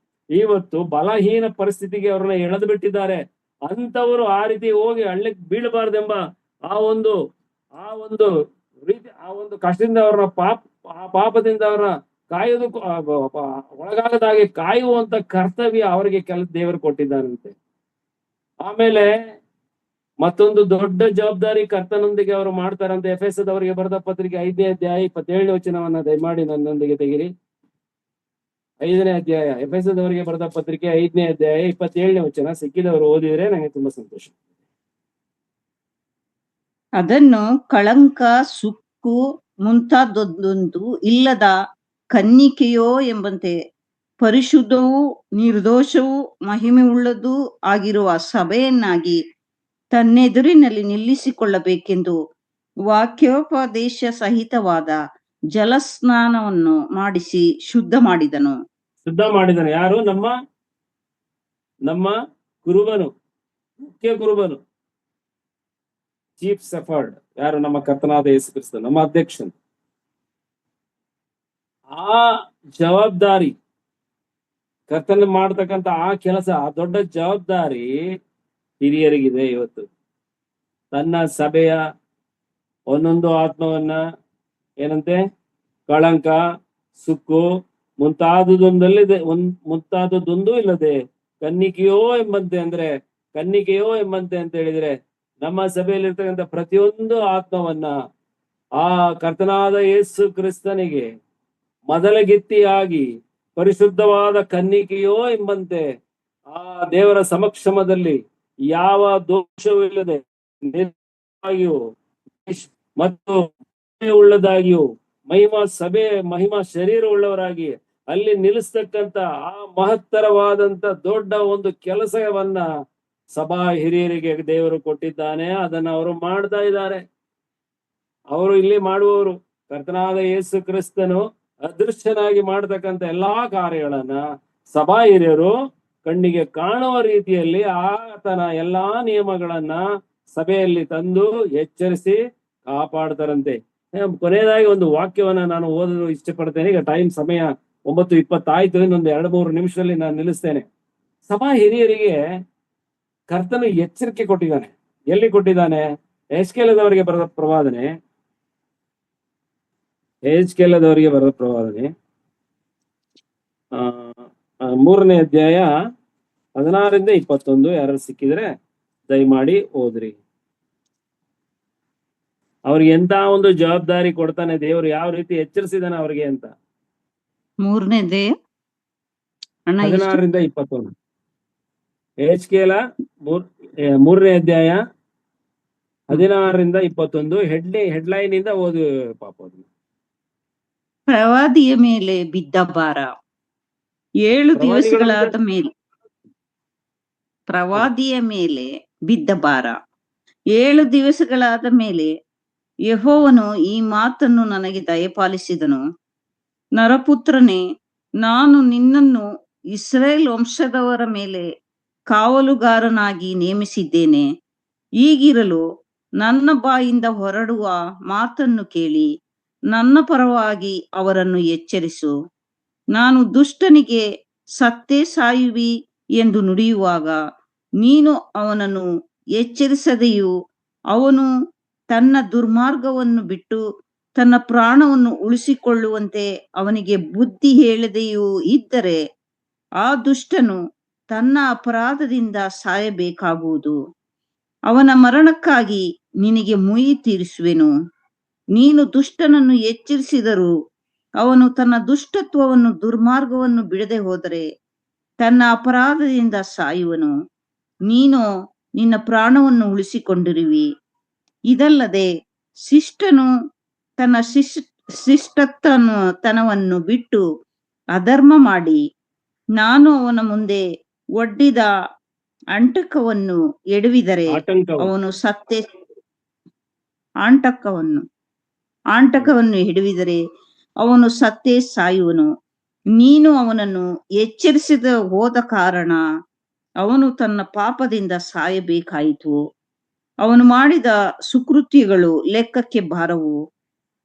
ಇವತ್ತು ಬಲಹೀನ ಪರಿಸ್ಥಿತಿಗೆ ಅವ್ರನ್ನ ಎಳೆದು ಬಿಟ್ಟಿದ್ದಾರೆ. ಅಂತವರು ಆ ರೀತಿ ಹೋಗಿ ಹಳ್ಳಕ್ಕೆ ಬೀಳಬಾರ್ದೆಂಬ ಆ ಒಂದು ರೀತಿ, ಆ ಒಂದು ಕಷ್ಟದಿಂದ ಅವ್ರನ್ನ ಪಾಪದಿಂದ ಅವ್ರನ್ನ ಕಾಯೋದಕ್ಕೂ ಒಳಗಾಗದ ಹಾಗೆ ಕಾಯುವಂತ ಕರ್ತವ್ಯ ಅವರಿಗೆ ದೇವರು ಕೊಟ್ಟಿದ್ದಾರಂತೆ. ಆಮೇಲೆ ಮತ್ತೊಂದು ದೊಡ್ಡ ಜವಾಬ್ದಾರಿ ಕರ್ತನೊಂದಿಗೆ ಅವರು ಮಾಡ್ತಾರಂತೆ. ಎಫೆಸದವರಿಗೆ ಬರೆದ ಪತ್ರಿಕೆ 5ನೇ ಅಧ್ಯಾಯ 27ನೇ ವಚನವನ್ನ ದಯಮಾಡಿ ನನ್ನೊಂದಿಗೆ ತೆಗಿರಿ. 5ನೇ ಅಧ್ಯಾಯ, ಎಫೆಸದವರಿಗೆ ಬರೆದ ಪತ್ರಿಕೆ 5ನೇ ಅಧ್ಯಾಯ 27ನೇ ವಚನ. ಸಿಕ್ಕಿದವರು ಓದಿದ್ರೆ ನಂಗೆ ತುಂಬಾ ಸಂತೋಷ. ಅದನ್ನು ಕಳಂಕ, ಸುಕ್ಕು ಮುಂತಾದೊಂದು ಇಲ್ಲದ ಕನ್ನಿಕೆಯೋ ಎಂಬಂತೆ ಪರಿಶುದ್ಧವೂ ನಿರ್ದೋಷವೂ ಮಹಿಮೆಯುಳ್ಳದೂ ಆಗಿರುವ ಸಭೆಯನ್ನಾಗಿ ತನ್ನೆದುರಿನಲ್ಲಿ ನಿಲ್ಲಿಸಿಕೊಳ್ಳಬೇಕೆಂದು ವಾಕ್ಯೋಪದೇಶ ಸಹಿತವಾದ ಜಲಸ್ನಾನವನ್ನು ಮಾಡಿಸಿ ಶುದ್ಧ ಮಾಡಿದನು. ಯಾರು? ನಮ್ಮ ಕುರುಬನು, ಮುಖ್ಯ ಕುರುಬನು, ಚೀಫ್ ಶೆಫರ್ಡ್. ಯಾರು? ನಮ್ಮ ಕರ್ತನಾದ ಯೇಸು ಕ್ರಿಸ್ತ, ನಮ್ಮ ಅಧ್ಯಕ್ಷನು. ಆ ಜವಾಬ್ದಾರಿ ಕರ್ತನ ಮಾಡ್ತಕ್ಕಂತ ಆ ಕೆಲಸ, ಆ ದೊಡ್ಡ ಜವಾಬ್ದಾರಿ ಹಿರಿಯರಿಗಿದೆ. ಇವತ್ತು ತನ್ನ ಸಭೆಯ ಒಂದೊಂದು ಆತ್ಮವನ್ನ ಏನಂತೆ, ಕಳಂಕ, ಸುಕ್ಕು ಮುಂತಾದದೊಂದು ಇಲ್ಲದೆ ಕನ್ನಿಕೆಯೋ ಎಂಬಂತೆ ಅಂತ ಹೇಳಿದ್ರೆ, ನಮ್ಮ ಸಭೆಯಲ್ಲಿರ್ತಕ್ಕಂಥ ಪ್ರತಿಯೊಂದು ಆತ್ಮವನ್ನ ಆ ಕರ್ತನಾದ ಯೇಸು ಕ್ರಿಸ್ತನಿಗೆ ಮೊದಲಗಿತ್ತಿಯಾಗಿ ಪರಿಶುದ್ಧವಾದ ಕನ್ನಿಕೆಯೋ ಎಂಬಂತೆ ಆ ದೇವರ ಸಮಕ್ಷಮದಲ್ಲಿ ಯಾವ ದೋಷವೂ ಇಲ್ಲದೆ ಮತ್ತು ಉಳ್ಳದಾಗಿಯೂ ಮಹಿಮಾ ಶರೀರ ಉಳ್ಳವರಾಗಿ ಅಲ್ಲಿ ನಿಲ್ಲಿಸ್ತಕ್ಕಂತ ಆ ಮಹತ್ತರವಾದಂತ ದೊಡ್ಡ ಒಂದು ಕೆಲಸವನ್ನ ಸಭಾ ಹಿರಿಯರಿಗೆ ದೇವರು ಕೊಟ್ಟಿದ್ದಾನೆ. ಅದನ್ನ ಅವರು ಮಾಡ್ತಾ ಇದ್ದಾರೆ. ಅವರು ಇಲ್ಲಿ ಮಾಡುವವರು. ಕರ್ತನಾದ ಯೇಸು ಕ್ರಿಸ್ತನು ಅದೃಶ್ಯನಾಗಿ ಮಾಡತಕ್ಕಂತ ಎಲ್ಲಾ ಕಾರ್ಯಗಳನ್ನ ಸಭಾ ಹಿರಿಯರು ಕಣ್ಣಿಗೆ ಕಾಣುವ ರೀತಿಯಲ್ಲಿ ಆತನ ಎಲ್ಲಾ ನಿಯಮಗಳನ್ನ ಸಭೆಯಲ್ಲಿ ತಂದು ಎಚ್ಚರಿಸಿ ಕಾಪಾಡ್ತಾರಂತೆ. ಕೊನೆಯದಾಗಿ ಒಂದು ವಾಕ್ಯವನ್ನ ನಾನು ಓದಲು ಇಷ್ಟಪಡ್ತೇನೆ. ಈಗ ಸಮಯ 9:20 ಆಯ್ತು. ಇನ್ನೊಂದು 2-3 ನಿಮಿಷದಲ್ಲಿ ನಾನು ನಿಲ್ಲಿಸ್ತೇನೆ. ಸಭಾ ಹಿರಿಯರಿಗೆ ಕರ್ತನು ಎಚ್ಚರಿಕೆ ಕೊಟ್ಟಿದ್ದಾನೆ. ಎಲ್ಲಿ ಕೊಟ್ಟಿದ್ದಾನೆ? ಯೆಹೆಜ್ಕೇಲದವರಿಗೆ ಬರೆದ ಪ್ರವಾದನೆ 3ನೇ ಅಧ್ಯಾಯ 16-21. ಯಾರು ಸಿಕ್ಕಿದ್ರೆ ದಯಮಾಡಿ ಓದ್ರಿ. ಅವ್ರಿಗೆ ಎಂತ ಒಂದು ಜವಾಬ್ದಾರಿ ಕೊಡ್ತಾನೆ ದೇವರು, ಯಾವ ರೀತಿ ಎಚ್ಚರಿಸಿದಾನೆ ಅವ್ರಿಗೆ ಅಂತ. 3ನೇದೇ 16-21 ಹೆಚ್ಕೇಲ 3ನೇ ಅಧ್ಯಾಯ 16-21 ಹೆಡ್ಲೈನ್ ಇಂದ ಓದು ಪಾಪ. ಪ್ರವಾದಿಯ ಮೇಲೆ ಬಿದ್ದ ಭಾರ. 7 ದಿವಸಗಳಾದ ಮೇಲೆ ಪ್ರವಾದಿಯ ಮೇಲೆ ಬಿದ್ದ ಭಾರ. 7 ದಿವಸಗಳಾದ ಮೇಲೆ ಯೆಹೋವನು ಈ ಮಾತನ್ನು ನನಗೆ ದಯಪಾಲಿಸಿದನು. ನರಪುತ್ರನೇ, ನಾನು ನಿನ್ನನ್ನು ಇಸ್ರೇಲ್ ವಂಶದವರ ಮೇಲೆ ಕಾವಲುಗಾರನಾಗಿ ನೇಮಿಸಿದ್ದೇನೆ. ಹೀಗಿರಲು ನನ್ನ ಬಾಯಿಂದ ಹೊರಡುವ ಮಾತನ್ನು ಕೇಳಿ ನನ್ನ ಪರವಾಗಿ ಅವರನ್ನು ಎಚ್ಚರಿಸು. ನಾನು ದುಷ್ಟನಿಗೆ ಸತ್ತೇ ಸಾಯುವಿ ಎಂದು ನುಡಿಯುವಾಗ ನೀನು ಅವನನ್ನು ಎಚ್ಚರಿಸದೆಯೂ ಅವನು ತನ್ನ ದುರ್ಮಾರ್ಗವನ್ನು ಬಿಟ್ಟು ತನ್ನ ಪ್ರಾಣವನ್ನು ಉಳಿಸಿಕೊಳ್ಳುವಂತೆ ಅವನಿಗೆ ಬುದ್ಧಿ ಹೇಳದೆಯೂ ಇದ್ದರೆ ಆ ದುಷ್ಟನು ತನ್ನ ಅಪರಾಧದಿಂದ ಸಾಯಬೇಕಾಗುವುದು. ಅವನ ಮರಣಕ್ಕಾಗಿ ನಿನಗೆ ಮುಯ್ಯಿ ತೀರಿಸುವೆನು. ನೀನು ದುಷ್ಟನನ್ನು ಎಚ್ಚರಿಸಿದರೂ ಅವನು ತನ್ನ ದುಷ್ಟತ್ವವನ್ನು ದುರ್ಮಾರ್ಗವನ್ನು ಬಿಡದೆ ಹೋದರೆ ತನ್ನ ಅಪರಾಧದಿಂದ ಸಾಯುವನು. ನೀನು ನಿನ್ನ ಪ್ರಾಣವನ್ನು ಉಳಿಸಿಕೊಂಡಿರುವಿ. ಇದಲ್ಲದೆ ಶಿಷ್ಟನು ತನ್ನ ಶಿಷ್ಟತನವನ್ನು ಬಿಟ್ಟು ಅಧರ್ಮ ಮಾಡಿ ನಾನು ಅವನ ಮುಂದೆ ಒಡ್ಡಿದ ಆಟಂಕವನ್ನು ಎಡವಿದರೆ ಅವನು ಹಿಡಿದರೆ ಅವನು ಸತ್ತೇ ಸಾಯುವನು. ನೀನು ಅವನನ್ನು ಎಚ್ಚರಿಸದ ಹೋದ ಕಾರಣ ಅವನು ತನ್ನ ಪಾಪದಿಂದ ಸಾಯಬೇಕಾಯಿತು. ಅವನು ಮಾಡಿದ ಸುಕೃತ್ಯಗಳು ಲೆಕ್ಕಕ್ಕೆ ಬಾರವು.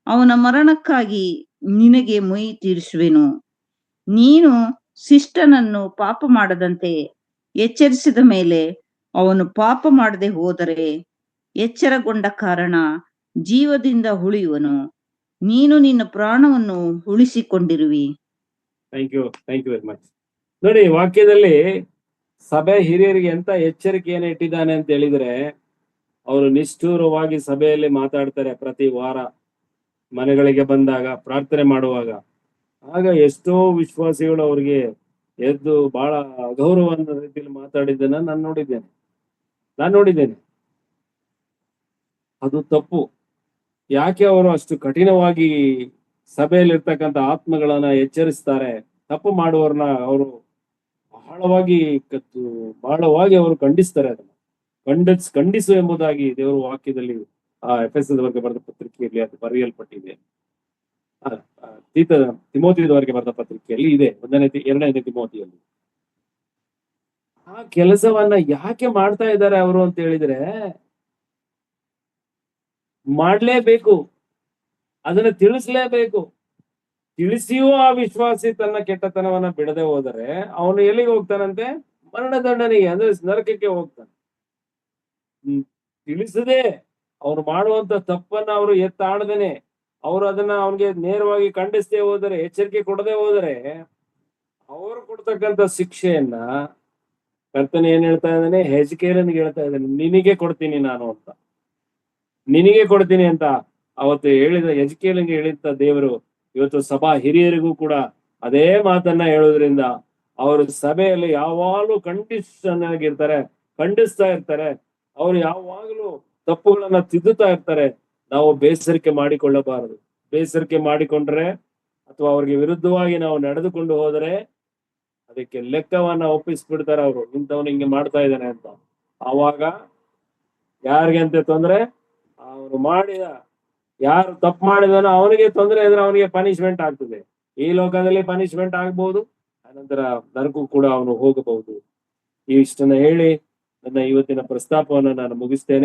ಅವನ ಮರಣಕ್ಕಾಗಿ ನಿನಗೆ ಮುಯ್ಯಿ ತೀರಿಸುವೆನು. ನೀನು ಶಿಷ್ಟನನ್ನು ಪಾಪ ಮಾಡದಂತೆ ಎಚ್ಚರಿಸಿದ ಮೇಲೆ ಅವನು ಪಾಪ ಮಾಡದೆ ಹೋದರೆ ಎಚ್ಚರಗೊಂಡ ಕಾರಣ ಜೀವದಿಂದ ಉಳಿಯುವನು. ನೀನು ನಿನ್ನ ಪ್ರಾಣವನ್ನು ಉಳಿಸಿಕೊಂಡಿರುವಿ. Thank you very much. ನೋಡಿ, ವಾಕ್ಯದಲ್ಲಿ ಸಭೆ ಹಿರಿಯರಿಗೆ ಎಂತ ಎಚ್ಚರಿಕೆಯನ್ನು ಇಟ್ಟಿದ್ದಾನೆ ಅಂತ ಹೇಳಿದ್ರೆ, ಅವರು ನಿಷ್ಠೂರವಾಗಿ ಸಭೆಯಲ್ಲಿ ಮಾತಾಡ್ತಾರೆ. ಪ್ರತಿ ವಾರ ಮನೆಗಳಿಗೆ ಬಂದಾಗ ಪ್ರಾರ್ಥನೆ ಮಾಡುವಾಗ ಆಗ ಎಷ್ಟೋ ವಿಶ್ವಾಸಿಗಳು ಅವ್ರಿಗೆ ಎದ್ದು ಬಹಳ ಅಗೌರವ ರೀತಿಯಲ್ಲಿ ಮಾತಾಡಿದ್ದನ್ನ ನಾನು ನೋಡಿದ್ದೇನೆ. ಅದು ತಪ್ಪು. ಯಾಕೆ ಅವರು ಅಷ್ಟು ಕಠಿಣವಾಗಿ ಸಭೆಯಲ್ಲಿ ಇರ್ತಕ್ಕಂಥ ಆತ್ಮಗಳನ್ನ ಎಚ್ಚರಿಸ್ತಾರೆ? ತಪ್ಪು ಮಾಡುವವ್ರನ್ನ ಅವರು ಬಹಳವಾಗಿ ಅವರು ಖಂಡಿಸ್ತಾರೆ. ಅದನ್ನ ಖಂಡಿಸು ಎಂಬುದಾಗಿ ದೇವರ ವಾಕ್ಯದಲ್ಲಿ ಎಫೆಸದವರಿಗೆ ಬರೆದ ಪತ್ರಿಕೆಯಲ್ಲಿ ಅದು ಬರೆಯಲ್ಪಟ್ಟಿದೆ. ತಿಮೋತಿಯವರಿಗೆ ಬರೆದ ಪತ್ರಿಕೆಯಲ್ಲಿ ಇದೆ, 2ನೇ ತಿಮೋತಿಯಲ್ಲಿ. ಆ ಕೆಲಸವನ್ನ ಯಾಕೆ ಮಾಡ್ತಾ ಇದ್ದಾರೆ ಅವರು ಅಂತ ಹೇಳಿದ್ರೆ, ಮಾಡ್ಲೇಬೇಕು, ಅದನ್ನ ತಿಳಿಸ್ಲೇಬೇಕು. ತಿಳಿಸಿಯೂ ಆ ವಿಶ್ವಾಸಿ ತನ್ನ ಕೆಟ್ಟತನವನ್ನ ಬಿಡದೆ ಹೋದರೆ ಅವನು ಎಲ್ಲಿಗೆ ಹೋಗ್ತಾನಂತೆ? ಮರಣದಂಡನೆಗೆ, ಅಂದ್ರೆ ನರಕಕ್ಕೆ ಹೋಗ್ತಾನೆ. ತಿಳಿಸದೆ ಅವ್ರು ಮಾಡುವಂತ ತಪ್ಪನ್ನ ಅವರು ಎತ್ತಾಡದೇನೆ ಅವರು ಅದನ್ನ ಅವನಿಗೆ ನೇರವಾಗಿ ಖಂಡಿಸದೆ ಹೋದರೆ, ಎಚ್ಚರಿಕೆ ಕೊಡದೆ ಹೋದರೆ, ಅವರು ಕೊಡ್ತಕ್ಕಂಥ ಶಿಕ್ಷೆಯನ್ನ ಕರ್ತನೆ ಏನ್ ಹೇಳ್ತಾ ಇದ್ದಾನೆ? ಹೆಜ್ಕೇಲನಿಗೆ ಹೇಳ್ತಾ ಇದ್ದಾನೆ, ನಿನಗೆ ಕೊಡ್ತೀನಿ ನಾನು ಅಂತ, ನಿನಗೆ ಕೊಡ್ತೀನಿ ಅಂತ ಅವತ್ತು ಹೇಳಿದ ಹೆಜ್ಕೇಲನಿಗೆ ಹೇಳಿದ ದೇವರು ಇವತ್ತು ಸಭಾ ಹಿರಿಯರಿಗೂ ಕೂಡ ಅದೇ ಮಾತನ್ನ ಹೇಳೋದ್ರಿಂದ ಅವರು ಸಭೆಯಲ್ಲಿ ಯಾವಾಗಲೂ ಖಂಡಿಸ್ತಾ ಇರ್ತಾರೆ. ಅವ್ರು ಯಾವಾಗಲೂ ತಪ್ಪುಗಳನ್ನ ತಿದ್ದುತ್ತಾ ಇರ್ತಾರೆ. ನಾವು ಬೇಸರಿಕೆ ಮಾಡಿಕೊಳ್ಳಬಾರದು. ಬೇಸರಿಕೆ ಮಾಡಿಕೊಂಡ್ರೆ ಅಥವಾ ಅವ್ರಿಗೆ ವಿರುದ್ಧವಾಗಿ ನಾವು ನಡೆದುಕೊಂಡು ಹೋದರೆ ಅದಕ್ಕೆ ಲೆಕ್ಕವನ್ನ ಒಪ್ಪಿಸ್ಬಿಡ್ತಾರೆ ಅವರು, ಇಂಥವನು ಹಿಂಗೆ ಮಾಡ್ತಾ ಇದ್ದಾನೆ ಅಂತ. ಆವಾಗ ಯಾರಿಗಂತೆ ತೊಂದ್ರೆ? ಅವರು ಯಾರು ತಪ್ಪು ಮಾಡಿದಾನೋ ಅವನಿಗೆ ತೊಂದರೆ ಇದ್ರೆ ಅವನಿಗೆ ಪನಿಷ್ಮೆಂಟ್ ಆಗ್ತದೆ. ಈ ಲೋಕದಲ್ಲಿ ಪನಿಷ್ಮೆಂಟ್ ಆಗ್ಬಹುದು, ಅನಂತರ ನರಕೂ ಕೂಡ ಅವನು ಹೋಗಬಹುದು. ಇಷ್ಟನ್ನ ಹೇಳಿ ನನ್ನ ಇವತ್ತಿನ ಪ್ರಸ್ತಾಪವನ್ನು ನಾನು ಮುಗಿಸ್ತೇನೆ.